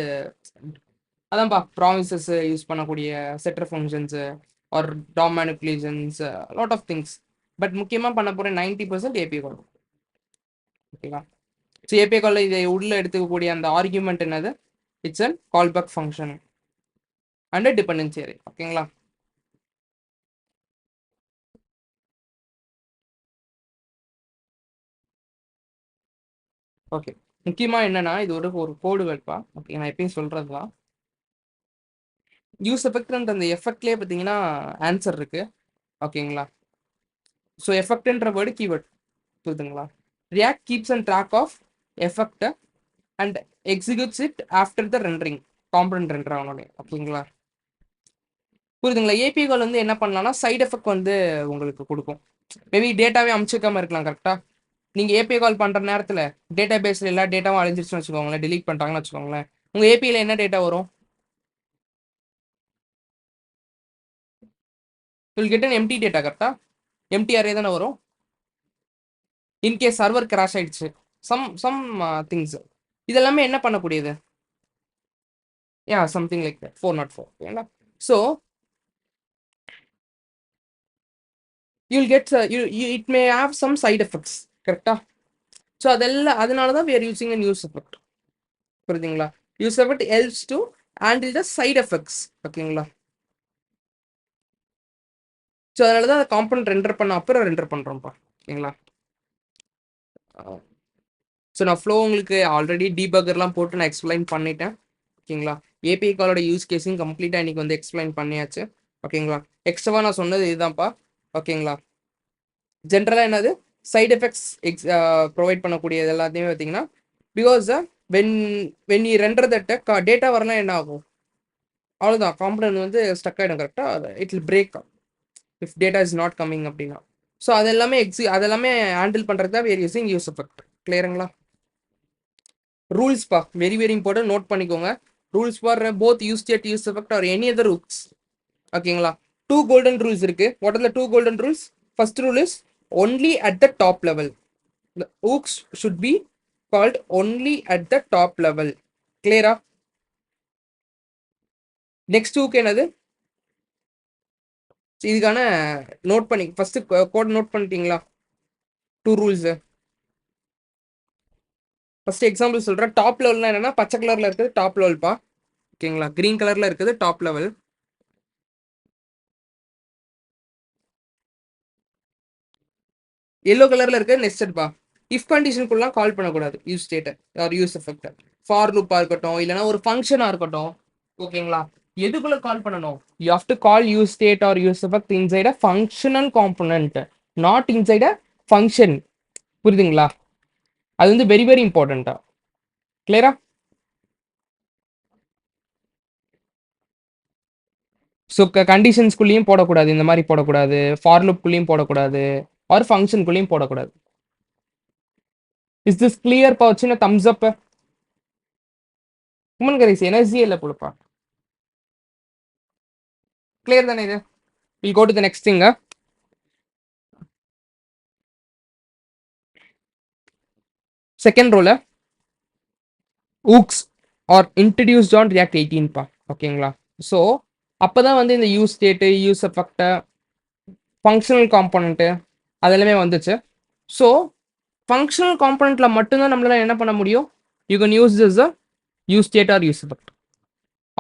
அதான்ப்பா promises use பண்ணக்கூடிய setter functions or DOM manipulations, lot of things. But முக்கியமாக பண்ண போகிற 90% ஏபிஐ கால். ஓகேவா? ஸோ ஏபிஐ காலில் இதை உள்ள எடுத்துக்கக்கூடிய அந்த ஆர்கியூமெண்ட் என்னது, it's an callback function and dependency array. ஓகேங்களா? ஓகே. முக்கியமாக என்னன்னா இது ஒரு கோடு வேட்பா. ஓகே, நான் எப்பயும் சொல்கிறது தான். யூஸ் எஃபெக்ட்ன்ற அந்த எஃபெக்ட்லேயே பார்த்தீங்கன்னா ஆன்சர் இருக்கு. ஓகேங்களா? ஸோ எஃபெக்ட்ன்ற வேர்டு கீவேர்ட், புரியுதுங்களா? React keeps and track of effect and executes it after the rendering, component render ஆகணும். ஓகேங்களா? புரியுதுங்களா? ஏபிஐ கால் வந்து என்ன பண்ணலாம்னா சைடு எஃபெக்ட் வந்து உங்களுக்கு கொடுக்கும். மேபி டேட்டாவே அமைச்சிக்காம இருக்கலாம். கரெக்டாக நீங்கள் ஏபிஐ கால் பண்ணுற நேரத்தில் டேட்டா பேஸில் எல்லா டேட்டாவும் அழிஞ்சிருச்சுன்னு வச்சுக்கோங்களேன், டெலீட் பண்ணிட்டாங்கன்னு வச்சுக்கோங்களேன், உங்கள் ஏபிஐயில் என்ன டேட்டா வரும், will get an empty data. கரெக்டாக எம்டி அரே தானே வரும். இன்கேஸ் சர்வர் கிராஷ் ஆயிடுச்சு, சம் திங்ஸ், இதெல்லாமே என்ன பண்ணக்கூடியது, சம்திங் லைக் தட் 404. ஓகேங்களா? So you'll get it may have some side effects. கரெக்டா? ஸோ அதெல்லாம் அதனால தான் we are using a use effect. புரியுதுங்களா? use effect helps to handle the side effects. ஓகேங்களா? ஸோ அதனால தான் காம்பனன்ட் ரெண்டர் பண்ண அப்புறம் ரெண்டர் பண்ணுறோம்ப்பா. ஓகேங்களா? ஸோ நான் ஃப்ளோ உங்களுக்கு ஆல்ரெடி டீபக்கர்லாம் போட்டு நான் எக்ஸ்பிளைன் பண்ணிட்டேன். ஓகேங்களா? ஏபிஐ காலோட யூஸ் கேஸிங் கம்ப்ளீட்டாக இன்னைக்கு வந்து எக்ஸ்பிளைன் பண்ணியாச்சு. ஓகேங்களா? எக்ஸ்ட்ராவாக நான் சொன்னது இதுதான்ப்பா. ஓகேங்களா? ஜென்ரலாக என்னது சைட் எஃபெக்ட்ஸ் ப்ரொவைட் பண்ணக்கூடியது எல்லாத்தையுமே பார்த்தீங்கன்னா because when you render that data வரலாம் என்ன ஆகும், அவ்வளோதான், காம்பனன்ட் வந்து ஸ்டக் ஆகிடும். கரெக்டாக it will break if data is not coming அப்படின்னா. ஸோ அதெல்லாமே அதெல்லாமே ஹேண்டில் பண்ணுறது தான் வேர் யூஸிங் யூஸ் எஃபெக்ட். கிளியருங்களா? ரூல்ஸ்ப்பா வெரி வெரி இம்பார்ட்டன்ட், நோட் பண்ணிக்கோங்க. Rules for both use state, use effect or any other rules. ஓகேங்களா? 2 golden rules இருக்கு. What are the 2 golden rules? First rule is only at the top level the hooks should be called only at the top level. Clear? Next hook என்னது? இதுக்கான note பண்ணி first code note பண்ணிட்டீங்களா? 2 rules. First example சொல்றேன். Top லெவல்னா என்னன்னா பச்சை கலர்ல இருக்குது top லெவல்ப்பா. ஓகேங்களா? கிரீன் கலர்ல இருக்குது டாப் லெவல். எல்லோ கலர்ல இருக்கு நெஸ்டட் பா. இஃப் கண்டிஷனுக்குலாம் கால் பண்ணக்கூடாது use state or use effect. For லூப்பா இருக்கட்டும் இல்லைன்னா ஒரு ஃபங்க்ஷனா இருக்கட்டும். ஓகேங்களா? எதுக்குள்ள கால் பண்ணணும்? You have to call use state or use effect inside a functional component, not inside a function. புரியுதுங்களா? அது வந்து வெரி வெரி இம்பார்ட்டண்டா. கிளியரா? ஸோ கண்டிஷன்ஸ்குள்ளேயும் போடக்கூடாது, இந்த மாதிரி போடக்கூடாது, ஃபார் லூப்குள்ளேயும் போடக்கூடாது, ஆர் ஃபங்க்ஷனுக்குள்ளேயும் போடக்கூடாது. இஸ் திஸ் கிளியர் பா? சின்ன தம்ஸ் அப். உமன் கரைஸ் எனர்ஜியே இல்லை கொடுப்பா. கிளியர் தானே இது? Will go to the next thing. Second ரோல hooks are introduced on React 18 பா. ஓகேங்களா? ஸோ அப்போதான் வந்து இந்த use state use effect functional component அதெல்லாமே வந்துச்சு. ஸோ ஃபங்க்ஷனல் காம்போனன்ட்ல மட்டும்தான் நம்மளால என்ன பண்ண முடியும்? You can use this use state or use effect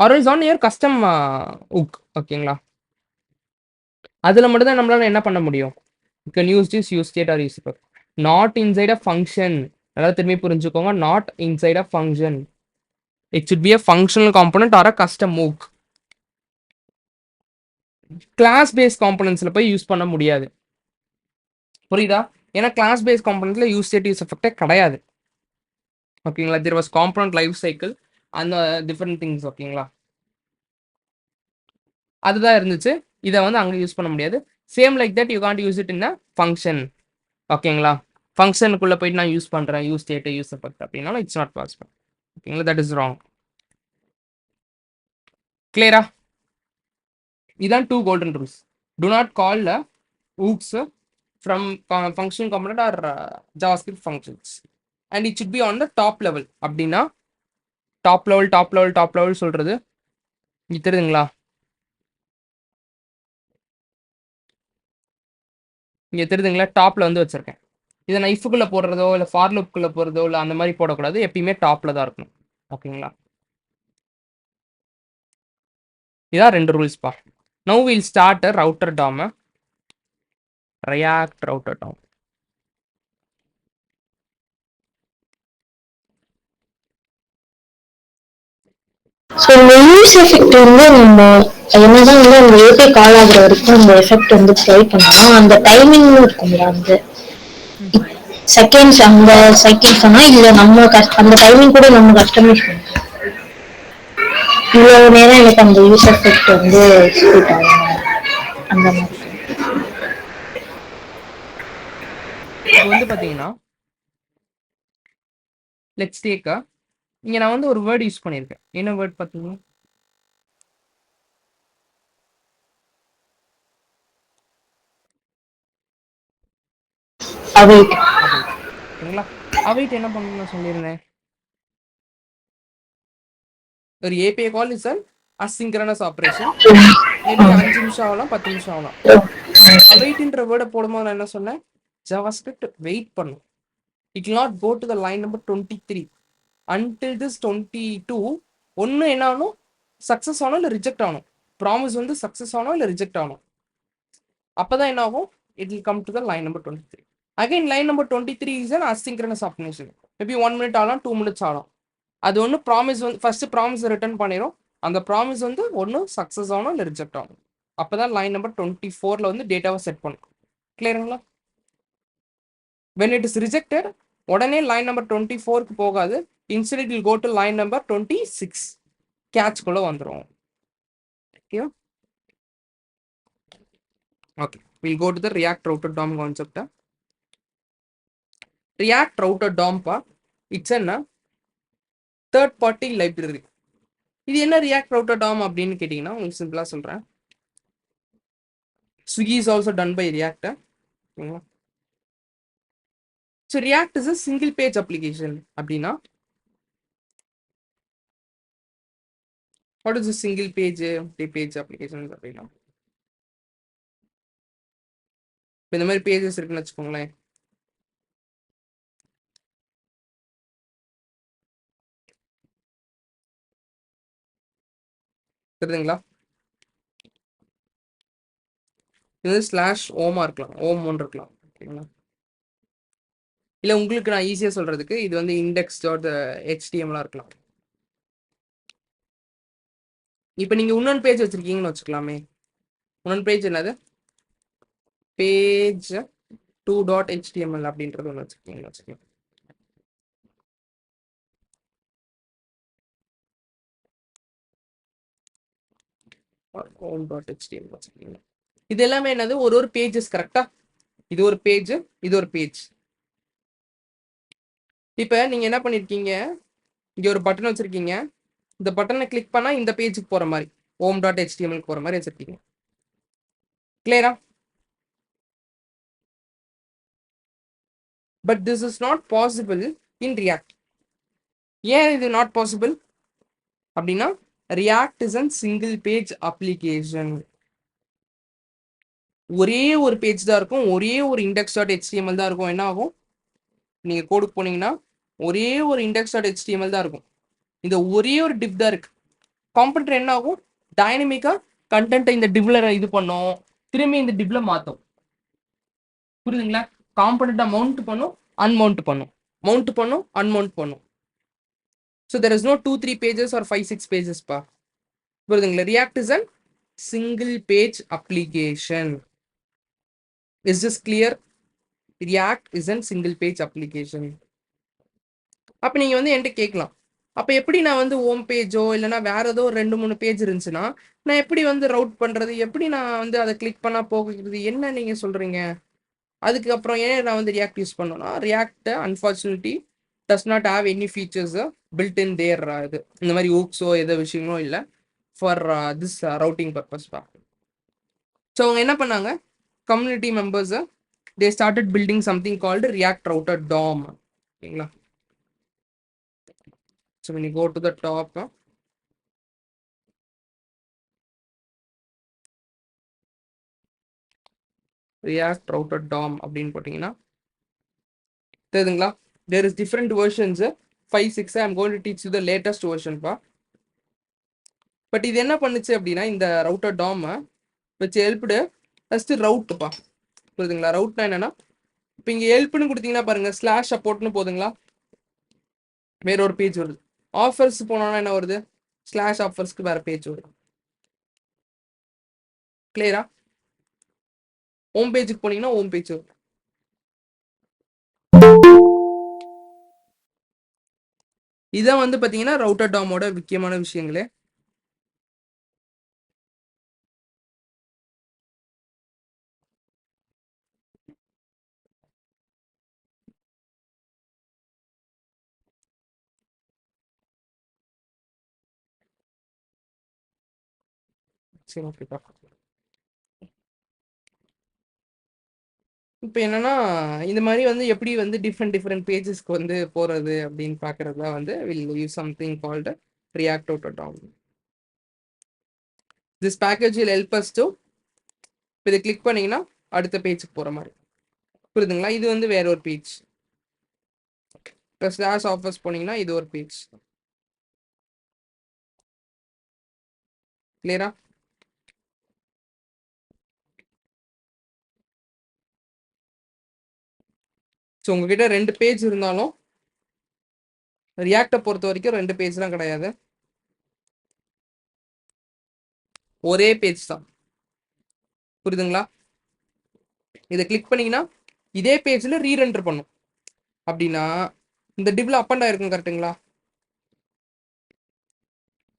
or is on your custom hook. ஓகேங்களா? அதில் மட்டும்தான் நம்மளால என்ன பண்ண முடியும்? You can use this use state or use effect, not inside a function. நல்லா திரும்பி புரிஞ்சுக்கோங்க, not inside a function. It should be a functional component or a custom hook. Class base காம்போனன்ட்ஸ்ல போய் யூஸ் பண்ண முடியாது. புரியுதா? ஏன்னா கிளாஸ் பேஸ் காம்போனன்ட்ல யூஸ் ஸ்டேட் யூஸ் எஃபெக்டே கிடையாது. ஓகேங்களா? There was component life cycle அந்த டிஃப்ரெண்ட் திங்ஸ். ஓகேங்களா? அதுதான் இருந்துச்சு. இதை வந்து அங்கே யூஸ் பண்ண முடியாது. Same like that you can't use it in a function. ஓகேங்களா? ஃபங்க்ஷனுக்குள்ள போயிட்டு நான் யூஸ் பண்றேன் யூஸ் ஸ்டேட் யூஸ் எஃபெக்ட் அப்படின்னாலும் இட்ஸ் நாட் பாசிபிள். ஓகேங்களா? That is wrong. கிளியரா? இதான் 2 golden rules. Do not call hooks from functional component or JavaScript functions and it should be on the top level. அப்படின்னா top level top level top level சொல்றது இங்க தெரியுதுங்களா? இங்க தெரியுதுங்களா? டாப்ல வந்து வச்சிருக்கேன். இதை நான் இஃப்குள்ள போடுறதோ இல்லை ஃபார் லூப்குள்ள போடுறதோ இல்லை அந்த மாதிரி போடக்கூடாது. எப்பயுமே டாப்ல தான் இருக்கணும். ஓகேங்களா? இதான் 2 ரூல்ஸ் பா. Now will start router Tom, react router Tom. So இந்த யூஸ் எஃபெக்ட் வந்து நம்ம என்னதான் வந்து அந்த ஏபி கால் ஆகுற வரைக்கும் அந்த எஃபெக்ட் வந்து ட்ரை பண்ணணும். அந்த டைமிங் இருக்கும்ல, அந்த செகண்ட்ஸ் அந்த செகண்ட்ஸ் ஆனா இல்ல நம்ம அந்த டைமிங் கூட நம்ம கஸ்டமைஸ் பண்ணணும். இவ்வளவு நேரம் எனக்கு அந்த யூஸ் எஃபெக்ட் வந்து எக்ஸிக்யூட் ஆகும் அந்த மாதிரி. இப்போ வந்து பாத்தீங்கன்னா லெட்ஸ் டேக் இங்க நான் வந்து ஒரு வேர்ட் யூஸ் பண்ணியிருக்கேன். என்ன வேர்ட் பார்த்தீங்கன்னா அவைட். அவைட். ஓகேங்களா? அவைட் என்ன பண்ணணும்னு நான் சொல்லியிருந்தேன். ஒரு API call is an asynchronous operation. Maybe 5 நிமிஷம் ஆகலாம் 10 நிமிஷம் ஆகலாம். அவைட்ன்ற வேர்டை போடும்போது நான் என்ன சொன்னேன்? ஜாவாஸ்கிரிப்ட் வெயிட் பண்ணும். It will not go to the line number 23 until this 22. ஒன்று என்ன ஆகணும்? சக்ஸஸ் ஆகணும் இல்லை ரிஜெக்ட் ஆகணும். ப்ராமிஸ் வந்து சக்ஸஸ் ஆகணும் இல்லை ரிஜெக்ட் ஆகணும். அப்போதான் என்ன ஆகும்? It will come to the line number 23. Again line number 23 is an asynchronous operation. Maybe 1 minute ஆகலாம் 2 minutes ஆகலாம். அது ஒன்று ப்ராமிஸ் வந்து ஃபர்ஸ்ட் ப்ராமிஸ் ரிட்டர்ன் பண்ணிடும். அந்த ப்ராமிஸ் வந்து ஒன்று சக்ஸஸ் ஆகணும் இல்லை ரிஜெக்ட் ஆகணும். அப்போதான் லைன் நம்பர் 24ல வந்து டேட்டாவை செட் பண்ணும். கிளியருங்களா? when it is rejected உடனே லைன் நம்பர் 24க்கு போகாது. Instead it will go to line number 26 கேட்ச்குள்ள வந்துடும். ஓகேவா? Okay, we'll go to the React Router DOM concept. React Router DOM பா, இட்ஸ் என்ன தேர்ட் பார்ட்டி லைப்ரரி. இது என்ன React Router DOM அப்படின்னு கேட்டிங்கன்னா உங்களுக்கு சிம்பிளாக சொல்கிறேன். Swiggy is also done by React. ஓகேங்களா? So React is a single page application அப்படின்னா what is a single page application அப்படின்னா இப்போ இந்த மாதிரி பேஜஸ் இருக்குன்னு வச்சுக்கோங்களேன். தெரியுதுங்களா? இது வந்து ஸ்லாஷ் ஓமா இருக்கலாம், ஓம் ஒன்று இருக்கலாம். ஓகேங்களா? இல்லை உங்களுக்கு நான் ஈஸியாக சொல்றதுக்கு இது வந்து இண்டெக்ஸ் டாட் ஹெச்டிஎம்லாம் இருக்கலாம். இப்போ நீங்கள் இன்னொன்று பேஜ் வச்சிருக்கீங்கன்னு வச்சுக்கலாமே. இன்னொன்று பேஜ் என்னது? பேஜ் 2.html அப்படின்றது ஒன்று வச்சிருக்கீங்கன்னு வச்சுக்கோங்க. home.html வச்சிருக்கீங்க. இது எல்லாமே என்னது? ஒரு ஒரு பேஜஸ். கரெக்டா? இது ஒரு பேஜ், இது ஒரு பேஜ். இப்போ நீங்க என்ன பண்ணிருக்கீங்க, இங்க ஒரு பட்டன் வச்சிருக்கீங்க. இந்த பட்டனை கிளிக் பண்ணா இந்த பேஜுக்கு போற மாதிரி home.html போற மாதிரி வச்சிருக்கீங்க. கிளியரா? But this is not possible in react. ஏன் இது நாட் பாசிபிள் அப்படின்னா react is an single page application. ஒரே ஒரு பேஜ் தான் இருக்கும், ஒரே ஒரு இண்டெக்ஸ் டாட் ஹெச்டிஎம்எல் தான் இருக்கும். என்ன ஆகும், நீங்க கோடுக்கு போனீங்கன்னா ஒரே ஒரு இண்டெக்ஸ் டாட் ஹெச்டிஎம்எல் தான் இருக்கும். இந்த ஒரே ஒரு டிவ் தான் இருக்கு. காம்பவுண்டர் என்ன ஆகும், டைனமிக்கா கண்டென்ட்டை இந்த டிவ்ல இது பண்ணும், திரும்பி இந்த டிவ்ல மாத்தும். புரியுதுங்களா? காம்பவுண்டை மவுண்ட் பண்ணும், அன்மவுண்ட் பண்ணும், மவுண்ட் பண்ணும், அன்மவுண்ட் பண்ணும். So there is no 2-3 pages or 5-6 pages பா. புரியுதுங்களா? React is an single page application. Is this clear? React is an single page application. அப்போ நீங்கள் வந்து என்கிட்ட கேட்கலாம், அப்போ எப்படி நான் வந்து ஹோம் பேஜோ இல்லைனா வேற ஏதோ 2-3 பேஜ் இருந்துச்சுன்னா நான் எப்படி வந்து ரவுட் பண்ணுறது, எப்படி நான் வந்து அதை கிளிக் பண்ணால் போகிறது, என்ன நீங்கள் சொல்கிறீங்க? அதுக்கப்புறம் ஏன் நான் வந்து ரியாக்ட் யூஸ் பண்ணோன்னா, React unfortunately does not have any features built in there இது இந்த மாதிரி ஊக்ஸோ எதோ விஷயங்களோ இல்லை ஃபார் திஸ் ரவுட்டிங் பர்பஸ் பா. ஸோ அவங்க என்ன பண்ணாங்க, கம்யூனிட்டி மெம்பர்ஸை they started building something called React Router DOM. ஓகேங்களா? So when you go to the top, React Router DOM அப்படின்னு போட்டிங்கன்னா தெரியுதுங்களா? There is different versions, 5-6. I'm going to teach you the latest version பா. But இது என்ன பண்ணுச்சு அப்படின்னா, இந்த ரவுட்டர் DOM வச்சு ஹெல்ப்டு ஃபஸ்ட்டு ரவுட்டுப்பா. புரியுதுங்களா? ரவுட்னா என்னன்னா, இப்போ இங்கே ஹெல்ப்னு கொடுத்தீங்கன்னா பாருங்க, ஸ்லாஷ் சப்போர்ட்னு போதுங்களா, வேற ஒரு பேஜ் வருது. ஆஃபர்ஸ் போனோம்னா என்ன வருது, ஸ்லாஷ் ஆஃபர்ஸ்க்கு வேற பேஜ் வருது. கிளியரா? ஹோம் பேஜுக்கு போனீங்கன்னா ஹோம் பேஜ் வரும். இதான் வந்து பார்த்தீங்கன்னா ரவுட்டர் டாமோட முக்கியமான விஷயங்களே. சரி, ஓகேப்பா. இப்போ என்னன்னா, இந்த மாதிரி வந்து எப்படி வந்து டிஃப்ரெண்ட் பேஜஸ்க்கு வந்து போகிறது அப்படின்னு பார்க்கறது தான் வந்து will use something called react router DOM. This package will help us to, இதை கிளிக் பண்ணீங்கன்னா அடுத்த பேஜுக்கு போகிற மாதிரி. புரியுதுங்களா? இது வந்து வேற ஒரு பேஜ். இப்போ ஸ்லாஷ் ஆஃபர்ஸ் போனீங்கன்னா இது ஒரு பேஜ். கிளியரா? ஸோ உங்ககிட்ட 2 பேஜ் இருந்தாலும் ரியாக்டை பொறுத்த வரைக்கும் 2 பேஜ்லாம் கிடையாது, ஒரே பேஜ் தான். புரியுதுங்களா? இதை கிளிக் பண்ணீங்கன்னா இதே பேஜில் ரீரெண்டர் பண்ணும். அப்படின்னா இந்த டிவ்ல அப் அண்ட் ஆயிருக்கும். கரெக்டுங்களா?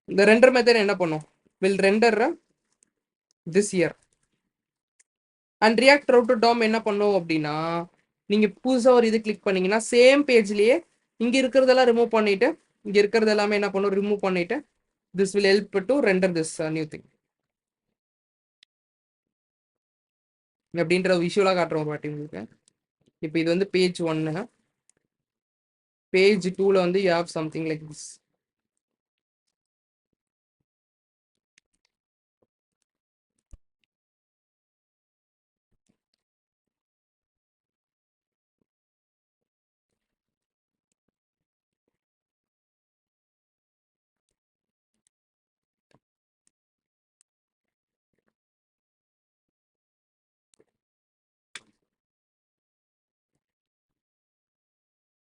இந்த ரெண்டர் மெத்தட் என்ன பண்ணும், will render this year. And react router DOM என்ன பண்ணும் அப்படின்னா, நீங்க புதுசாக ஒரு இது கிளிக் பண்ணீங்கன்னா சேம் பேஜ்லயே இங்க இருக்கிறதெல்லாம் ரிமூவ் பண்ணிட்டு, இங்க இருக்கிறது எல்லாமே என்ன பண்ணும், ரிமூவ் பண்ணிட்டு, this will help to render this new thing. அப்படின்ற விஷுவலாக காட்டுற ஒரு வாட்டி உங்களுக்கு. இப்போ இது வந்து பேஜ் 1. பேஜ் 2ல வந்து you have something like this.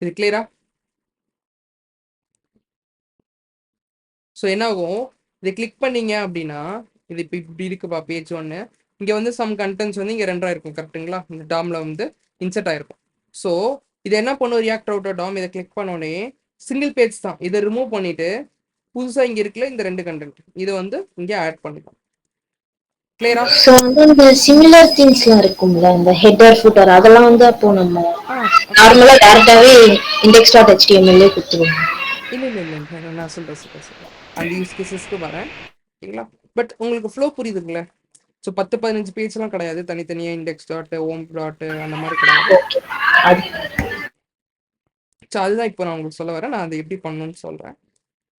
இது கிளியரா? ஸோ என்ன ஆகும், இதை கிளிக் பண்ணீங்க அப்படின்னா இது இப்போ இப்படி இருக்குப்பா பேஜ் 1. இங்கே வந்து சம் கண்டென்ட்ஸ் வந்து இங்கே 2 இருக்கும் கரெக்டுங்களா? இந்த டாமில் வந்து இன்செர்ட் ஆயிருக்கும். ஸோ இது என்ன பண்ணும், ரியாக்ட் அவுட்டர் டாம் இதை கிளிக் பண்ணோடனே சிங்கிள் பேஜ் தான். இதை ரிமூவ் பண்ணிட்டு புதுசாக இங்கே இருக்குல்ல இந்த 2 கண்டென்ட் இதை வந்து இங்கே ஆட் பண்ணிக்கலாம். கிளியரா? ஸோ வந்து இந்த சிமிலர் திங்ஸ்லாம் இருக்கும்ல, இந்த ஹெட்டர் ஃபுட்டர் அதெல்லாம் வந்து அப்போ நம்ம நார்மலா டேரக்டாவே இண்டெக்ஸ் டாட் ஹெச்டிஎம்எல்லே கொடுத்துருவோம். இல்லை இல்லை இல்லை இல்லை நான் சொல்கிறேன் அந்த யூஸ் கேசஸ்க்கு வரேன். ஓகேங்களா? பட் உங்களுக்கு ஃப்ளோ புரியுதுங்களே? ஸோ 10-15 பேஜ்லாம் கிடையாது, தனித்தனியாக இண்டெக்ஸ் டாட் ஹோம் டாட் அந்த மாதிரி கிடையாது. ஸோ அதுதான் இப்போ நான் உங்களுக்கு சொல்ல வரேன். நான் அதை எப்படி பண்ணணும்னு சொல்கிறேன்.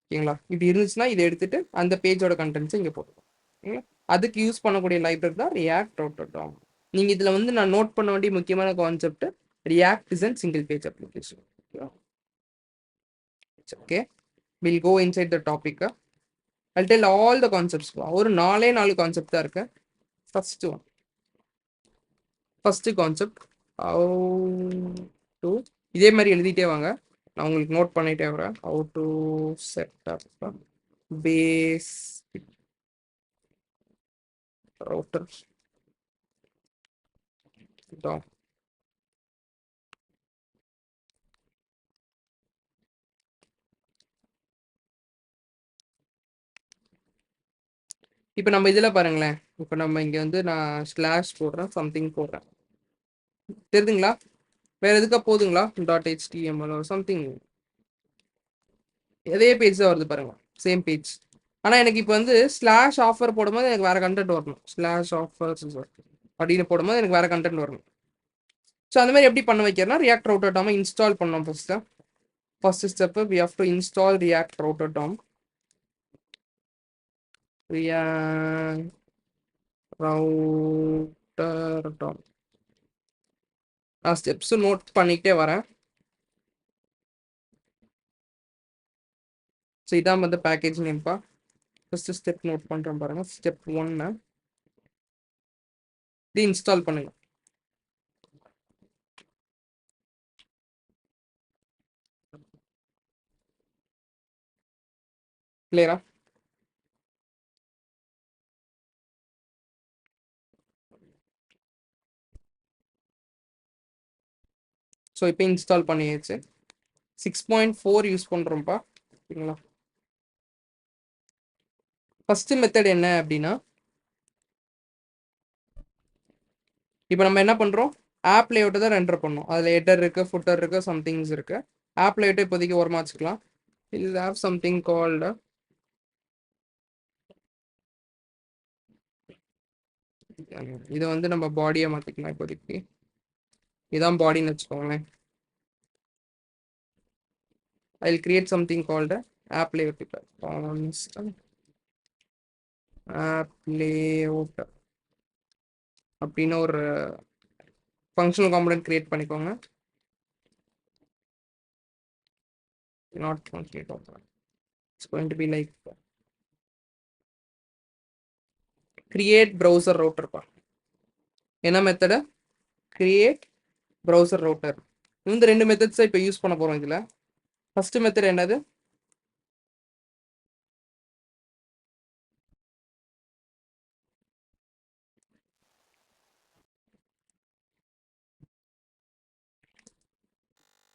ஓகேங்களா? இப்படி இருந்துச்சுன்னா இதை எடுத்துட்டு அந்த பேஜோட கண்டென்ட்ஸை இங்கே போட்டுக்கலாம். ஓகேங்களா? அதுக்கு யூஸ் பண்ணக்கூடிய லைப்ரரி தான் ரியாக்ட் அவுட்டர் டாம். நீங்கள் இதில் வந்து நான் நோட் பண்ண வேண்டிய முக்கியமான concept, React is and single page application. Okay, will go inside the topic. I'll tell all the concepts. ஒரு 4 கான்செப்ட் தான் இருக்கு. ஃபர்ஸ்ட் கான்செப்ட் how to, இதே மாதிரி எழுதிட்டே வாங்க, நான் உங்களுக்கு நோட் பண்ணிட்டே வரேன். how to set up base router DOM. இப்போ நம்ம இதில் பாருங்களேன், இப்போ நம்ம இங்கே வந்து நான் ஸ்லாஷ் போடுறேன், சம்திங் போடுறேன், தெரியுதுங்களா? வேற எதுக்கா போதுங்களா? .html சம்திங் அதே பேஜ் தான் வருது பாருங்க, சேம் பேஜ். ஆனால் எனக்கு இப்போ வந்து ஸ்லாஷ் ஆஃபர் போடும்போது எனக்கு வேற கண்டென்ட் வரணும். ஸ்லாஷ் ஆஃபர்ஸ் அப்படின்னு போடும்போது எனக்கு வேற கண்டென்ட் வரணும். ஸோ அந்த மாதிரி எப்படி பண்ண வைக்கிறேன்னா, ரியாக்ட் ரவுட்டர் டாம் இன்ஸ்டால் பண்ணோம். First step we have to install react router DOM. React router DOM நான் ஸ்டெப்ஸ் நோட் பண்ணிக்கிட்டே வரேன். ஸோ இதான் வந்து பேக்கேஜ் நேம்ப்பா. ஃபர்ஸ்ட் ஸ்டெப் நோட் பண்ணுறேன் பாருங்க. ஸ்டெப் 1 இது இன்ஸ்டால் பண்ணுங்க. கிளியரா? ஸோ இப்போ இன்ஸ்டால் பண்ணியாச்சு. 6.4 யூஸ் பண்ணுறோம்ப்பா. ஓகேங்களா? ஃபர்ஸ்ட் மெத்தட் என்ன அப்படின்னா, இப்போ நம்ம என்ன பண்ணுறோம், ஆப் லேஅவுட்டை தான் ரெண்டர் பண்ணோம். அதில் ஹெட்டர் இருக்குது, ஃபுட்டர் இருக்குது, சம்திங்ஸ் இருக்குது. ஆப் லேஅவுட்டை இப்போதைக்கு ஓரமாக வச்சுக்கலாம். இல் ஹேவ் சம்திங் கால்டு இதை வந்து நம்ம பாடியை மாற்றிக்கலாம். இப்போதைக்கு இதான் பாடின்னு வச்சுக்கோங்களேன். I'll create something called app layout. App layout அப்படின்னு ஒரு ஃபங்க்ஷனல் காம்பனன்ட் கிரியேட் பண்ணிக்கோங்க. Not functional component. It's going to be like create browser router பா. என்ன மெத்தட்? create browser router. இந்த 2 மெத்தட்ஸை இப்போ யூஸ் பண்ண போறோம். இதுல ஃபர்ஸ்ட் மெத்தட் என்னது?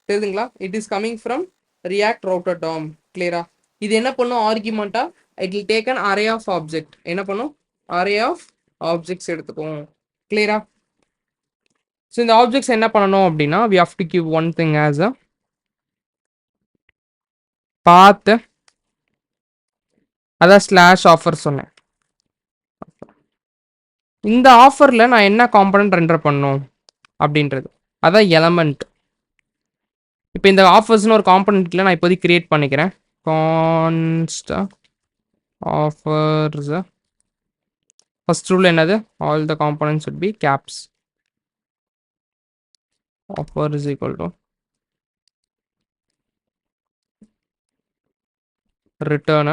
தெரியுதுங்களா? It is coming from React router DOM. கிளியரா? இது என்ன பண்ணும், ஆர்குமெண்டா it will take an array of object. என்ன பண்ணும், அரே ஆஃப் ஆப்ஜெக்ட்ஸ் எடுத்துக்கும். கிளியரா? ஸோ இந்த ஆப்ஜெக்ட்ஸ் என்ன பண்ணணும் அப்படின்னா, we have to give one thing as a path. அதான் ஸ்லாஷ் ஆஃபர் சொன்னேன். இந்த ஆஃபரில் நான் என்ன காம்பனன்ட் ரெண்டர் பண்ணும் அப்படின்றது, அதான் எலமெண்ட். இப்போ இந்த ஆஃபர்ஸ்னு ஒரு காம்பனண்ட்டில் நான் இப்போதைக்கு கிரியேட் பண்ணிக்கிறேன். கான்ஸ்டா ஆஃபர்ஸ். ஃபர்ஸ்ட் ரூல் என்னது? All the components would be caps. Offer is equal to return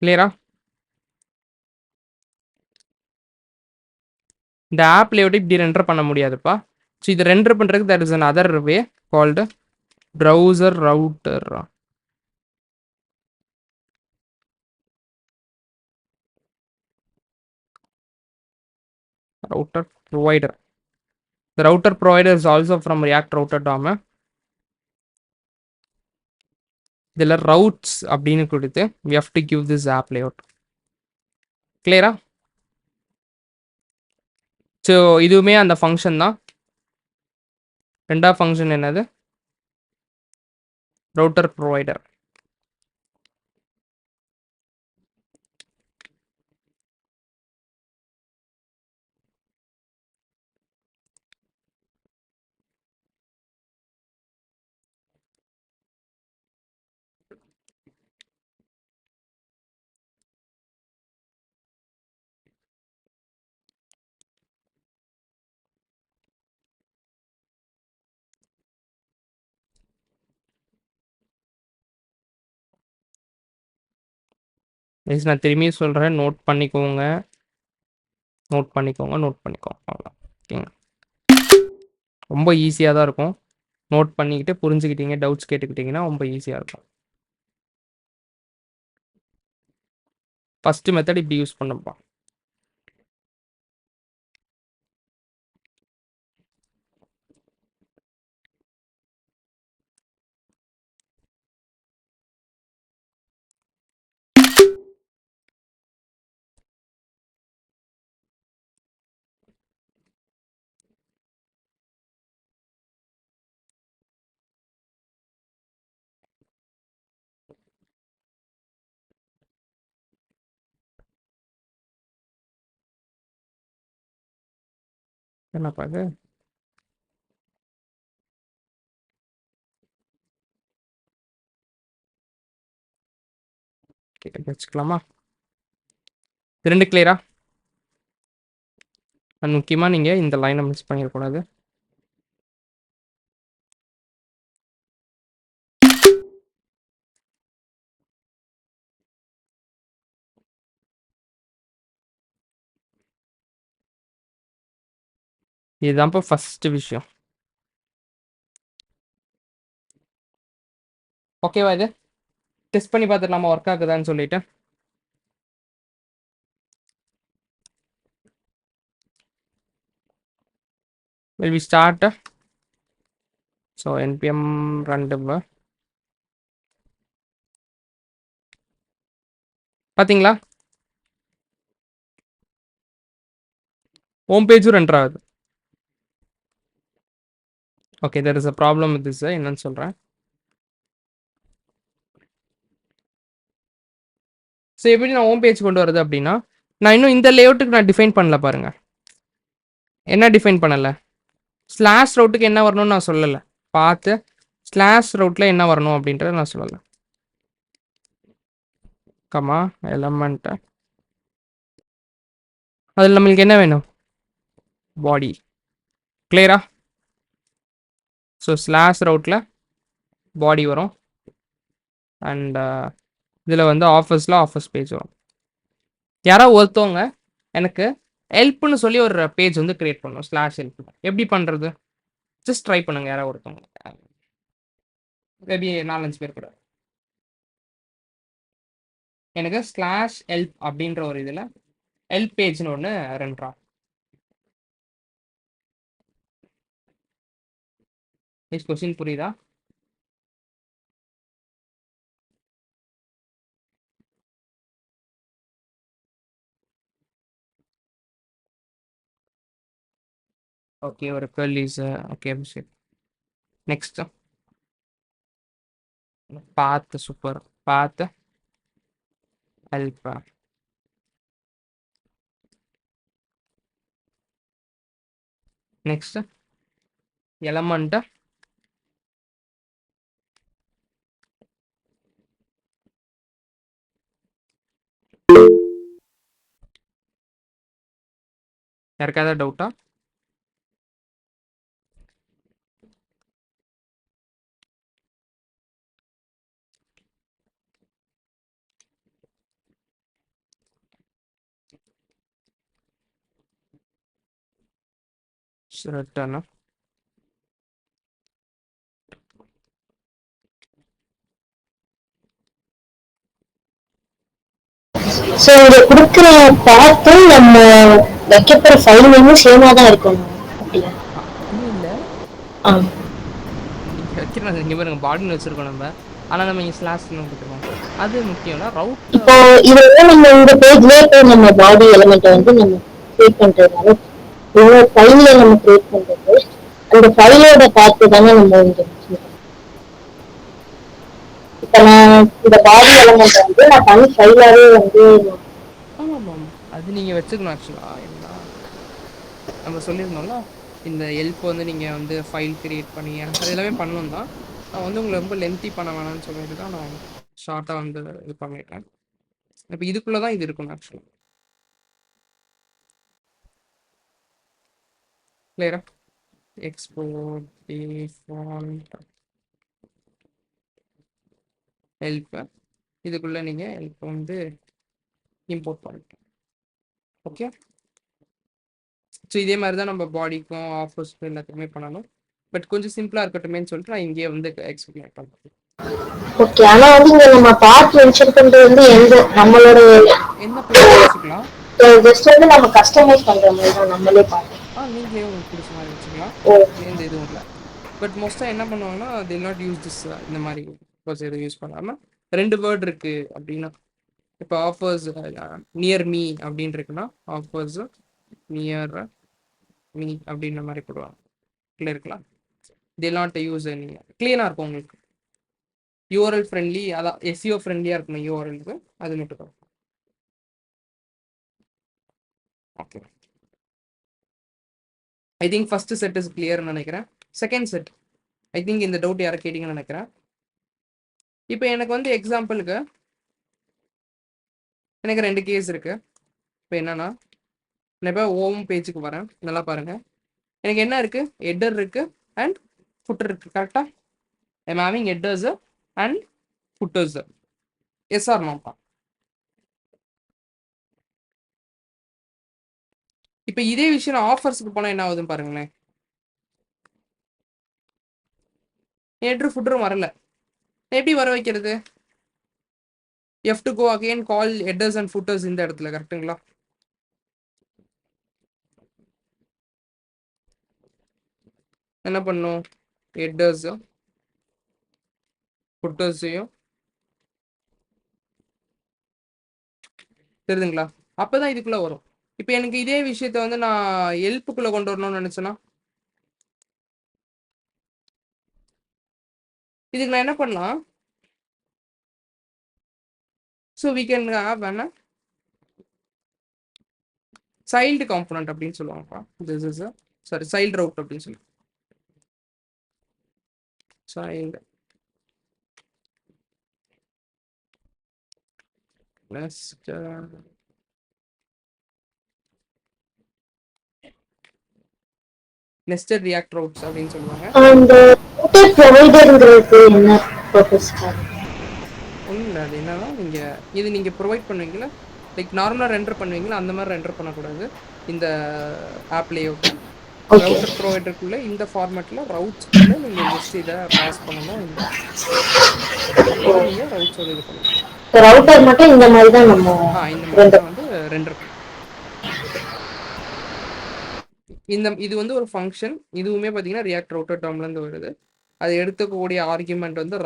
கிளியரா? இந்த ஆப் லேஅவுட் இப்படி ரெண்டர் பண்ண முடியாதுப்பா. ஸோ இது ரெண்டர் பண்ணுறதுக்கு there is another way called browser router. Router provider. The router provider is also from React Router DOM. இதில் routes அப்படின்னு கொடுத்து we have to give this app layout. கிளியரா? So இதுவுமே அந்த ஃபங்க்ஷன் தான். ரெண்டாவது ஃபங்க்ஷன் என்னது? Router provider. நான் திரும்பி சொல்கிறேன், நோட் பண்ணிக்கோங்க. அவ்வளோ. ஓகேங்க, ரொம்ப ஈஸியாக தான் இருக்கும். நோட் பண்ணிக்கிட்டு புரிஞ்சுக்கிட்டீங்க, டவுட்ஸ் கேட்டுக்கிட்டிங்கன்னா ரொம்ப ஈஸியாக இருக்கும். ஃபஸ்ட்டு மெத்தட் இப்படி யூஸ் பண்ணப்பா. என்னப்பா இது? வச்சுக்கலாமா? இது ரெண்டு கிளியரா? அண்ட் முக்கியமாக நீங்கள் இந்த லைனை மிஸ் பண்ணிடக்கூடாது. இதுதான்ப்பா ஃபஸ்ட்டு விஷயம். ஓகேவா? இது டெஸ்ட் பண்ணி பார்த்துடலாமா ஒர்க் ஆகுதான்னு சொல்லிட்டு. will we start? So npm run dev. பார்த்தீங்களா? ஹோம் பேஜும் ரெண்டர் ஆகுது. Okay, there is a problem with this. என்னன்னு சொல்கிறேன். ஸோ எப்படி நான் ஹோம் பேஜ் கொண்டு வரது அப்படின்னா, நான் இன்னும் இந்த லேஅவுட்டுக்கு நான் டிஃபைன் பண்ணல பாருங்க. என்ன டிஃபைன் பண்ணலை? ஸ்லாஷ் ரவுட்டுக்கு என்ன வரணும்னு நான் சொல்லலை. பார்த்து ஸ்லாஷ் ரவுட்டில் என்ன வரணும் அப்படின்றத நான் சொல்லலை. கமா எலமெண்ட்டை அதில் நம்மளுக்கு என்ன வேணும்? பாடி. கிளியரா? ஸோ ஸ்லாஷ் ரவுட்டில் பாடி வரும். அண்ட் இதில் வந்து ஆஃபர்ஸ் பேஜ் வரும். யாராவது ஒருத்தவங்க எனக்கு ஹெல்ப்னு சொல்லி ஒரு பேஜ் வந்து கிரியேட் பண்ணணும். ஸ்லாஷ் ஹெல்ப் எப்படி பண்ணுறது? ஜஸ்ட் ட்ரை பண்ணுங்க. யாராவது ஒருத்தவங்க, மேபி 4-5 பேர் கூட, எனக்கு ஸ்லாஷ் ஹெல்ப் அப்படின்ற ஒரு இதில் ஹெல்ப் பேஜ்னு ஒன்று ரெண்டா. கொஸ்டின் புரியுதா? ஓகே, ஒரு கர்லீஸ். ஓகே, சரி. நெக்ஸ்ட் பாத்து. சூப்பர். பாத்து ஹெல்ப். Next element. யாருக்காவது டவுட்டா? certain. ஸோ இங்க கொடுக்குற பாத்தும் நம்ம வைக்கப்படுற ஃபைல் நேமும் சேமா தான் இருக்கணும் அப்படியா? அப்படி இல்ல, ஆ நீங்க வைக்கிறோம் இங்க பாருங்க பாடின்னு வச்சிருக்கோம் நம்ம. ஆனா நம்ம இங்க ஸ்லாஷ் கொடுத்துருக்கோம். அது முக்கியம்னா ரவுட். இப்போ இது வந்து நம்ம இந்த பேஜ்லயே போய் நம்ம பாடி எலிமெண்ட்டை வந்து நம்ம கிரியேட் பண்றதுனால ஒரு ஃபைல்ல நம்ம கிரியேட் பண்றது அந்த ஃபைலோட பார்த்து தானே நம்ம இங்க இப்ப நான் இந்த பாடி எலிமெண்ட் வந்து நான் தனி ஃபைலாவே வந்து ஆமா ஆமா ஆமா, அது நீங்க வச்சுக்கணும். ஆக்சுவலா என்ன நம்ம சொல்லியிருந்தோம்ல, இந்த ஹெல்ப் வந்து நீங்க வந்து ஃபைல் கிரியேட் பண்ணி அது எல்லாமே பண்ணணும் தான். நான் வந்து உங்களை ரொம்ப லென்த்தி பண்ண வேணாம்னு சொல்லிட்டு தான் நான் ஷார்ட்டாக வந்து இது பண்ணிட்டேன். இப்போ இதுக்குள்ளே தான் இது இருக்கணும் ஆக்சுவலி. கிளியரா? எக்ஸ்போர்ட் டிஃபால்ட் ஹெல்ப், இதுக்குள்ளே நீங்கள் ஹெல்ப் வந்து இம்போர்ட் பண்ணிட்டோம். ஓகே, ஸோ இதே மாதிரி தான் நம்ம பாடிக்கும் ஆஃபர்ஸ்க்கும் எல்லாத்துக்குமே பண்ணணும். பட் கொஞ்சம் சிம்பிளாக இருக்கட்டுமேன்னு சொல்லிட்டு நான் இங்கேயே வந்து எக்ஸ்பிளைன் பண்ணுறேன். ஓகே. ஆனா வந்து இங்க நம்ம பார்ட் மென்ஷன் பண்றது வந்து எந்த நம்மளோட என்ன பார்ட் வச்சுக்கலாம்? ஜஸ்ட் வந்து நம்ம கஸ்டமைஸ் பண்ற மாதிரி தான் நம்மளே பார்க்கலாம். நீங்களே உங்களுக்கு பிடிச்ச மாதிரி வச்சுக்கலாம். ஓ எந்த இதுவும் இல்லை. பட் மோஸ்ட்டாக என்ன பண்ணுவாங்கன்னா they not யூஸ் திஸ் இந்த மாதிரி எதுவும் யூஸ் பண்ணாமல் 2 வேர்ட் இருக்கு அப்படின்னா, இப்போ ஆஃபர்ஸ் நியர் மீ அப்படின்னு இருக்குன்னா ஆஃபர்ஸ் நியர் மீ அப்படின்ற மாதிரி போடுவாங்க. கிளியருங்களா? they not யூஸ் any க்ளீனாக இருக்கும் உங்களுக்கு. யூஆர்எல் ஃப்ரெண்ட்லி, அதான் எஸ்இஓ ஃப்ரெண்ட்லியாக இருக்கணும் யூஆர்எலுக்கு, அது மட்டும் தான். Okay, I think first set is கிளியர்னு நினைக்கிறேன். செகண்ட் செட் ஐ திங்க் இந்த டவுட் யாரை கேட்டிங்கன்னு நினைக்கிறேன். இப்போ எனக்கு வந்து எக்ஸாம்பிளுக்கு எனக்கு 2 கேஸ் இருக்கு. இப்போ என்னன்னா, நான் இப்போ ஹோம் பேஜுக்கு வரேன். நல்லா பாருங்க, எனக்கு என்ன இருக்கு? ஹெட்டர் இருக்கு அண்ட் ஃபுட்டர் இருக்கு. கரெக்டா? I'm having headers and footers. Yes or நோப்பா? இப்போ இதே விஷயம் ஆஃபர்ஸ்க்கு போனால் என்ன ஆகுதுன்னு பாருங்களேன். ஹெட்டர் ஃபுட்டரும் வரல. எப்படி வர வைக்கிறது? you have to go again call headers and footers இந்த இடத்துல. கரெக்ட்டுங்களா? என்ன பண்ணும்? headers footers-ஐயும் தெரியுதுங்களா? அப்பதான் இதுக்குள்ள வரும். இப்போ எனக்கு இதே விஷயத்த வந்து நான் ஹெல்ப்புக்குள்ள கொண்டு வரணும்னு நினைச்சேன்னா, இதுக்கு நான் என்ன பண்ணலாம்? So we can have an child component அப்படின்னு சொல்லுவாங்கப்பா. this is a sorry child route அப்படின்னு சொல்லி child nested react routes அப்படின்னு சொல்லுவாங்க. அந்த ப்ரொவைடர்ங்கிறது என்ன பர்பஸ்? ஒன்றும் இல்லை, அது என்னன்னா இது நீங்கள் ப்ரொவைட் பண்ணுவீங்களா, லைக் நார்மலாக ரெண்டர் பண்ணுவீங்களா, அந்த மாதிரி ரெண்டர் பண்ணக்கூடாது. இந்த ஆப் லேஅவுட்டை ரவுட்டர் ப்ரொவைடருக்குள்ளே இந்த ஃபார்மேட்டில் ரவுட்ஸ்க்குள்ளே நீங்கள் ஜஸ்ட் இதை பாஸ் பண்ணணும். இந்த அப்போ தான் நீங்கள் ரவுட்ஸோட இது பண்ணணும். ரவுட்டர் மட்டும் இந்த மாதிரி தான் நம்ம இந்த மாதிரி தான் வந்து ரெண்டர் பண்ணணும். இது வந்து ஒரு ஃபங்க்ஷன். இதுவுமே பார்த்தீங்கன்னா ரியாக்ட் ரவுட்டர் டேர்ம்லேருந்து வருது. அது எடுத்துக்கக்கூடிய ஆர்குமெண்ட் வந்து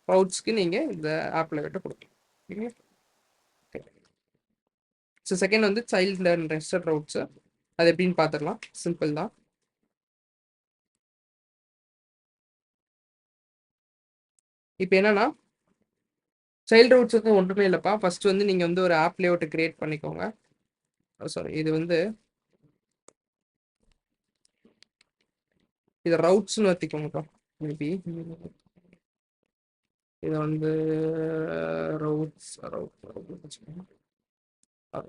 ரவுட்ஸ்க்கு நீங்கள் இந்த ஆப்பில் விட்டு கொடுக்கலாம். ஓகேங்களா? ஸோ செகண்ட் வந்து சைல்ட் அண்ட் ரெஸ்டட் ரவுட்ஸு. அது எப்படின்னு பார்த்துடலாம். சிம்பிள் தான். இப்போ என்னன்னா, சைல்ட் ரூட்ஸ் வந்து ஒன்றுமே இல்லைப்பா. ஃபர்ஸ்ட் வந்து நீங்கள் வந்து ஒரு ஆப் லேஅவுட் கிரியேட் பண்ணிக்கோங்க. சாரி, இது வந்து இதை ரவுட்ஸ்னு வச்சுக்கோங்கப்பா. மேபி இதை வந்து ரவுட்ஸ் வச்சுக்கோங்க.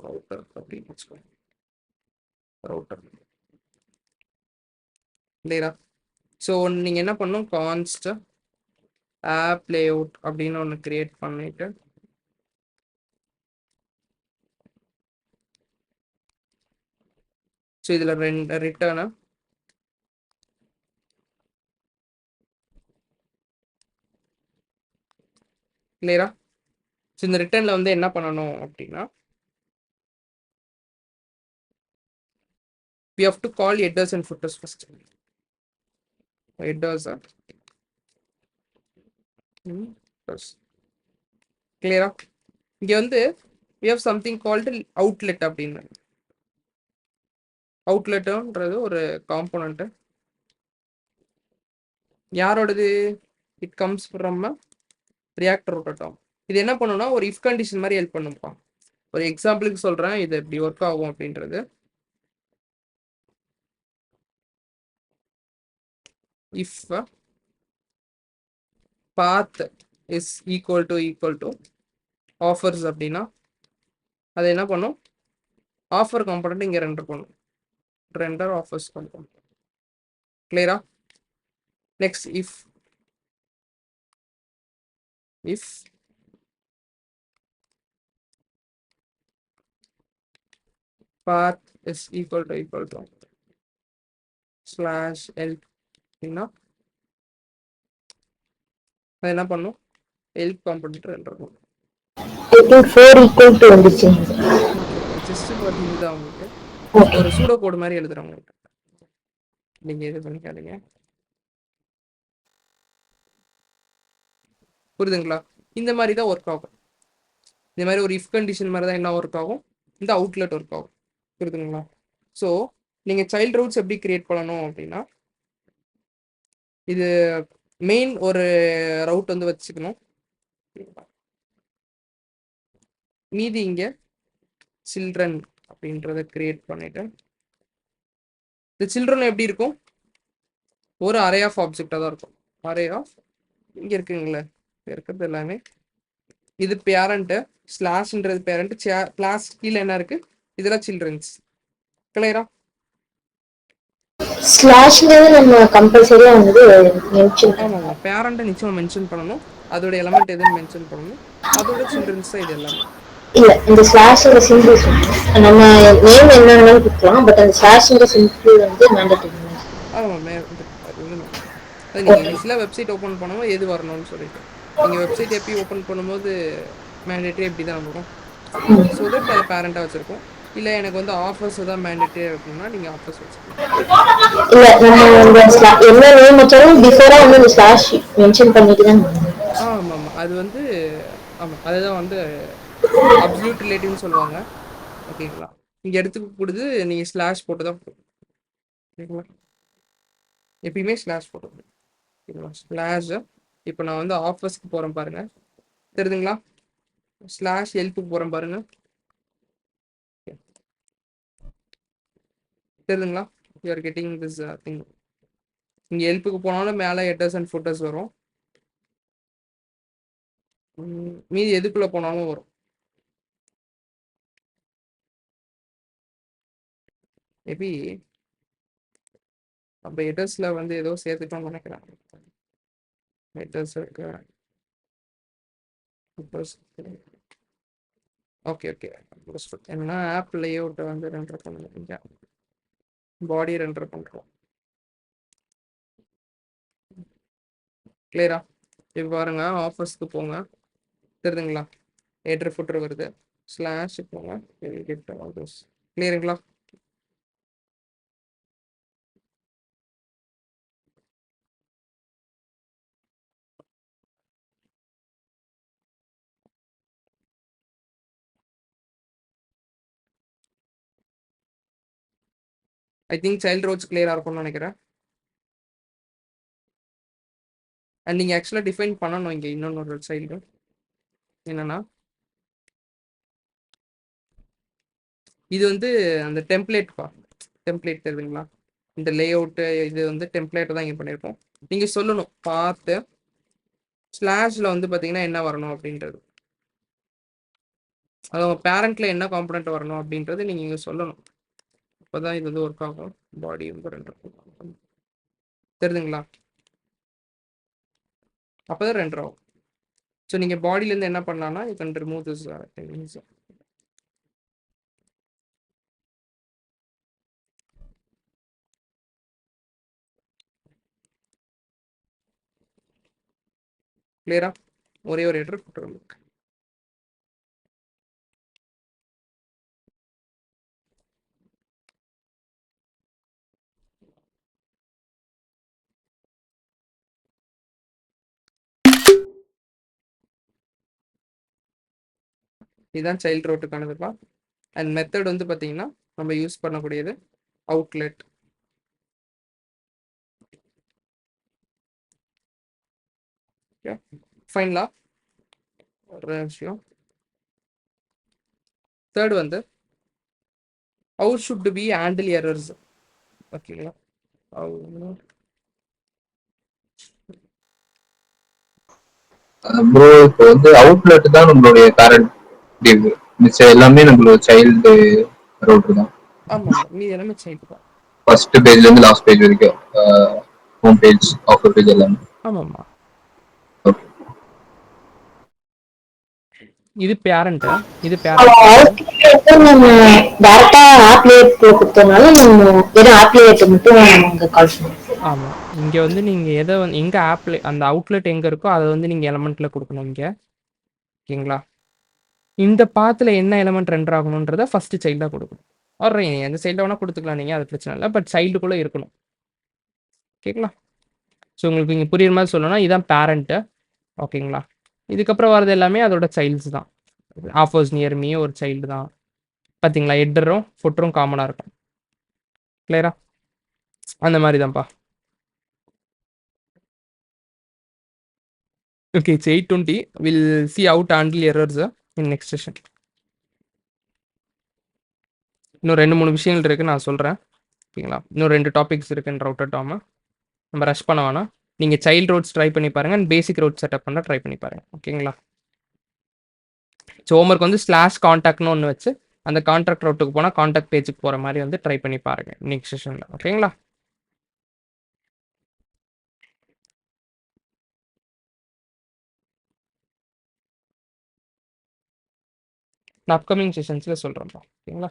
ரவுட்டர் அப்படின்னு வச்சுக்கோங்க. ரவுட்டர் இல்லையா? ஸோ நீங்கள் என்ன பண்ணணும், கான்ஸ்ட் ஆப் லேஅவுட் அப்படின்னு ஒன்று கிரியேட் பண்ணிட்டு ஸோ இதில் ரெண்டு ரிட்டர்னு கிளியரா? ஸோ இந்த ரிட்டர்னில் வந்து என்ன பண்ணணும் அப்படின்னா we have to call headers and footers first. Headers are கிளியரா? இங்கே வந்து we have something called outlet அப்படின்னு. அவுட்லெட்டுன்றது ஒரு காம்போனண்ட்டு. யாரோடது? It comes from React router DOM. இது என்ன பண்ணுன்னா ஒரு இஃப் கண்டிஷன் மாதிரி ஹெல்ப் பண்ணுப்பா. ஒரு எக்ஸாம்பிளுக்கு சொல்கிறேன், இது எப்படி ஒர்க் ஆகும் அப்படின்றது. If path is equal to offers அப்படின்னா அது என்ன பண்ணும், ஆஃபர் காம்பனண்ட் இங்கே ரெண்டர் பண்ணும், ரெண்டர் ஆஃபர்ஸ் காம்பனண்ட். கிளியரா? Next if path is equal to slash help அப்படின்னா அது என்ன பண்ணும், ஹெல்ப் காம்பனண்ட் ரெண்டர் பண்ணும். I think 4 equal to வந்துச்சு. ஓகேப்பா, ஜஸ்ட் ஃபார் ஹிண்ட் தான் உங்களுக்கு ஒரு சூடோ கோடு மாதிரி எழுதுறேன் உங்களுக்கு, நீங்கள் இது பண்ணிக்காதீங்க. புரியுதுங்களா? இந்த மாதிரி தான் ஒர்க் ஆகும். இந்த மாதிரி ஒரு இஃப் கண்டிஷன் மாதிரி தான் என்ன ஒர்க் ஆகும், இந்த அவுட்லெட் ஒர்க் ஆகும். புரியுதுங்களா? ஸோ நீங்கள் சைல்ட் ரூட்ஸ் எப்படி கிரியேட் பண்ணணும் அப்படின்னா இது மெயின் ஒரு ரவுட் வந்து வச்சுக்கணும். மீதி இங்கே சில்ட்ரன் அப்படின்றத கிரியேட் பண்ணிட்டு இந்த சில்ட்ரன் எப்படி இருக்கும், ஒரு அரே ஆஃப் ஆப்ஜெக்டாக தான் இருக்கும். அரே ஆஃப் இங்கே இருக்குங்களே இருக்கிறது எல்லாமே இது பேரண்ட்டு, ஸ்லாஷ்ன்றது பேரண்ட், கிளாஸ் கீழே என்ன இருக்கு, இதெல்லாம் சில்ட்ரன்ஸ். கிளியரா? ஸ்லாஷ்ங்கிறது நம்ம கம்பல்சரியா வந்து மென்ஷன் ஆமாம், பேரண்ட்டை நிச்சயம் மென்ஷன் பண்ணணும், அதோட எலமெண்ட் எதுன்னு மென்ஷன் பண்ணணும், அதோட சில்ட்ரன்ஸ் தான் இது எல்லாமே. இல்ல இந்த ஸ்லாஷ்ங்கிற சிம்பிள் நம்ம நேம் என்ன வேணாலும் கொடுக்கலாம், பட் அந்த ஸ்லாஷ்ங்கிற சிம்பிள் வந்து மேண்டேட்டரி. ஆமாம், அது வந்து அது நீங்கள் இனிஷியலாக வெப்சைட் ஓப்பன் பண்ணும்போது எது வரணும்னு சொல்லிட்டு நீங்கள் வெப்சைட் எப்படி ஓப்பன் பண்ணும்போது மேண்டேட்டரி எப்படி தான் வரும். ஸோ தட் அதை பேரண்ட்டாக வச்சுருக்கோம். இல்லை எனக்கு வந்து ஆஃபர்ஸ் தான் மேண்டேட்டரி அப்படின்னா நீங்கள் ஆஃபர்ஸ் வச்சுக்கலாம். இல்ல நம்ம இந்த என்ன நேம் வச்சாலும் பிஃபோரா வந்து இந்த ஸ்லாஷ் மென்ஷன் பண்ணிட்டு தான். ஆமாம், அது வந்து ஆமாம் அதுதான் வந்து அப்சல்யூட் ரிலேட்டிவ்னு சொல்லுவாங்க. ஓகேங்களா? இங்கே எடுத்துக்க கூடாது, நீங்கள் ஸ்லாஷ் போட்டு தான் போடும். ஓகேங்களா? எப்பயுமே ஸ்லாஷ் போட்டு. ஓகேங்களா? ஸ்லாஷ் இப்போ நான் வந்து ஆஃபர்ஸ்க்கு போகிறேன் பாருங்கள், தெரியுதுங்களா? ஸ்லாஷ் ஹெல்ப்புக்கு போகிறேன் பாருங்க, தெரியுதுங்களா? You are getting this thing. இங்கே ஹெல்ப்புக்கு போனாலும் மேலே ஹெட்டர்ஸ் அண்ட் ஃபுட்டர்ஸ் வரும், மீதி எதுக்குள்ளே போனாலும் வரும். மேபி அப்போ ஹெட்டர்ஸில் வந்து ஏதோ சேர்த்துட்டோம்னு நினைக்கிறேன். ஹெட்டர்ஸ் இருக்கு, ஓகே என்னன்னா ஆப் லேஅவுட்டை வந்து ரெண்டர் பண்ணுங்க, பாடி ரெண்டர் பண்ணுறோம். கிளியரா? இப்போ பாருங்க, ஆஃபர்ஸ்க்கு போங்க, தெரியுதுங்களா? ஹெட்டர் ஃபுட்டர் வருது, ஸ்லாஷ் போங்க, கிளியருங்களா? ஐ திங்க் சைல்ட் ரோட்ஸ் கிளியராக இருக்கும்னு நினைக்கிறேன். அண்ட் நீங்கள் ஆக்சுவலாக டிஃபைன் பண்ணணும் இங்கே இன்னொன்று சைல்டு. என்னன்னா இது வந்து அந்த டெம்ப்ளேட்ப்பா. டெம்ப்ளேட் தெரியுதுங்களா? இந்த லே அவுட்டு இது வந்து டெம்ப்ளேட்டை தான் இங்கே பண்ணியிருக்கோம். நீங்கள் சொல்லணும் பார்த்து ஸ்லாஷில் வந்து பார்த்தீங்கன்னா என்ன வரணும் அப்படின்றது. அது உங்கள் பேரண்ட்டில் என்ன காம்பனண்ட் வரணும் அப்படின்றது நீங்கள் இங்கே சொல்லணும். அப்போ தான் இது வந்து ஒர்க் ஆகும். பாடி வந்து 2 தெரியுதுங்களா? அப்போ தான் 2 ஆகும். ஸோ நீங்கள் பாடியிலேருந்து என்ன பண்ணலாம்னா you can remove this things. கிளியரா? ஒரே ஒரு எட்ரு போட்டுருங்க. இதுதான் சைல்ட் ரோட்டுக்கானதுப்பா. அண்ட் மெத்தட் வந்து பார்த்தீங்கன்னா நம்ம யூஸ் பண்ணக்கூடியது அவுட்லெட். ஓகே ஃபைனலா ஒரு விஷயம். தேர்ட் வந்து how should be handle errors. ஓகேங்களா? ப்ரோ இப்போ வந்து அவுட்லெட் தான் நம்மளுடைய பேரண்ட் டிவ், மிச்சம் எல்லாமே நம்மளோட சைல்டு ரோட்ரு தான். ஆமாம் ஆமாம், மீதி எல்லாமே சைல்டு தான். ஃபர்ஸ்ட் பேஜ்ல இருந்து லாஸ்ட் பேஜ் வரைக்கும், ஹோம் பேஜ் ஆஃபர் பேஜ் எல்லாமே. ஆமாம்மா, ஓகே. இது பேரண்ட், இது நம்ம பேரண்ட். நம்ம டேரக்டா ஆப்லயே கொடுத்ததுனால நம்ம வெறும் ஆப்லேயே மட்டும் அங்க கால் பண்ணுவோம். ஆமாம், இங்கே வந்து நீங்கள் எதை வந்து எங்கே ஆப்பில் அந்த அவுட்லெட் எங்கே இருக்கோ அதை வந்து நீங்கள் எலமெண்ட்டில் கொடுக்கணும் இங்கே. ஓகேங்களா? இந்த பாத்தில் என்ன எலமெண்ட் ரெண்டர் ஆகணுன்றதை ஃபஸ்ட்டு சைல்டாக கொடுக்கணும். ஒரு எந்த சைல்டாக வேணால் கொடுத்துக்கலாம் நீங்கள், அது பிரச்சனை இல்லை. பட் சைல்டுக்குள்ளே இருக்கணும். ஓகேங்களா? ஸோ உங்களுக்கு இங்கே புரியுற மாதிரி சொல்லணும்னா இதுதான் பேரண்ட்டு. ஓகேங்களா? இதுக்கப்புறம் வரது எல்லாமே அதோட சைல்ட்ஸ் தான். ஆஃபர்ஸ் நியர் மீ ஒரு சைல்டு தான். பார்த்தீங்களா? ஹெட்டரும் ஃபுட்டரும் காமனாக இருக்கும். கிளியரா? அந்த மாதிரி தான்ப்பா. Okay, it's 8:20. Will see how to handle errors in next session. இன்னும் 2-3 விஷயங்கள் இருக்குது, நான் சொல்கிறேன். ஓகேங்களா? இன்னும் 2 டாபிக்ஸ் இருக்குன்ற ரவுட்டர் டாமு. நம்ம ரஷ் பண்ண வேணாம். நீங்கள் சைல்ட் ரோட்ஸ் ட்ரை பண்ணி பாருங்கள் அண்ட் பேசிக் ரோட் செட்டப் பண்ண ட்ரை பண்ணி பாருங்கள். ஓகேங்களா? ஸோ ஹோம்ஒர்க் வந்து ஸ்லாஷ் காண்டாக்ட்னு ஒன்று வச்சு அந்த காண்டாக்ட் ரோட்டுக்கு போனால் காண்டாக்ட் பேஜுக்கு போகிற மாதிரி வந்து ட்ரை பண்ணி பாருங்கள் நெக்ஸ்ட் செஷனில். ஓகேங்களா? நான் அப்கமிங் செஷன்ஸில் சொல்கிறேன்ப்பா. ஓகேங்களா?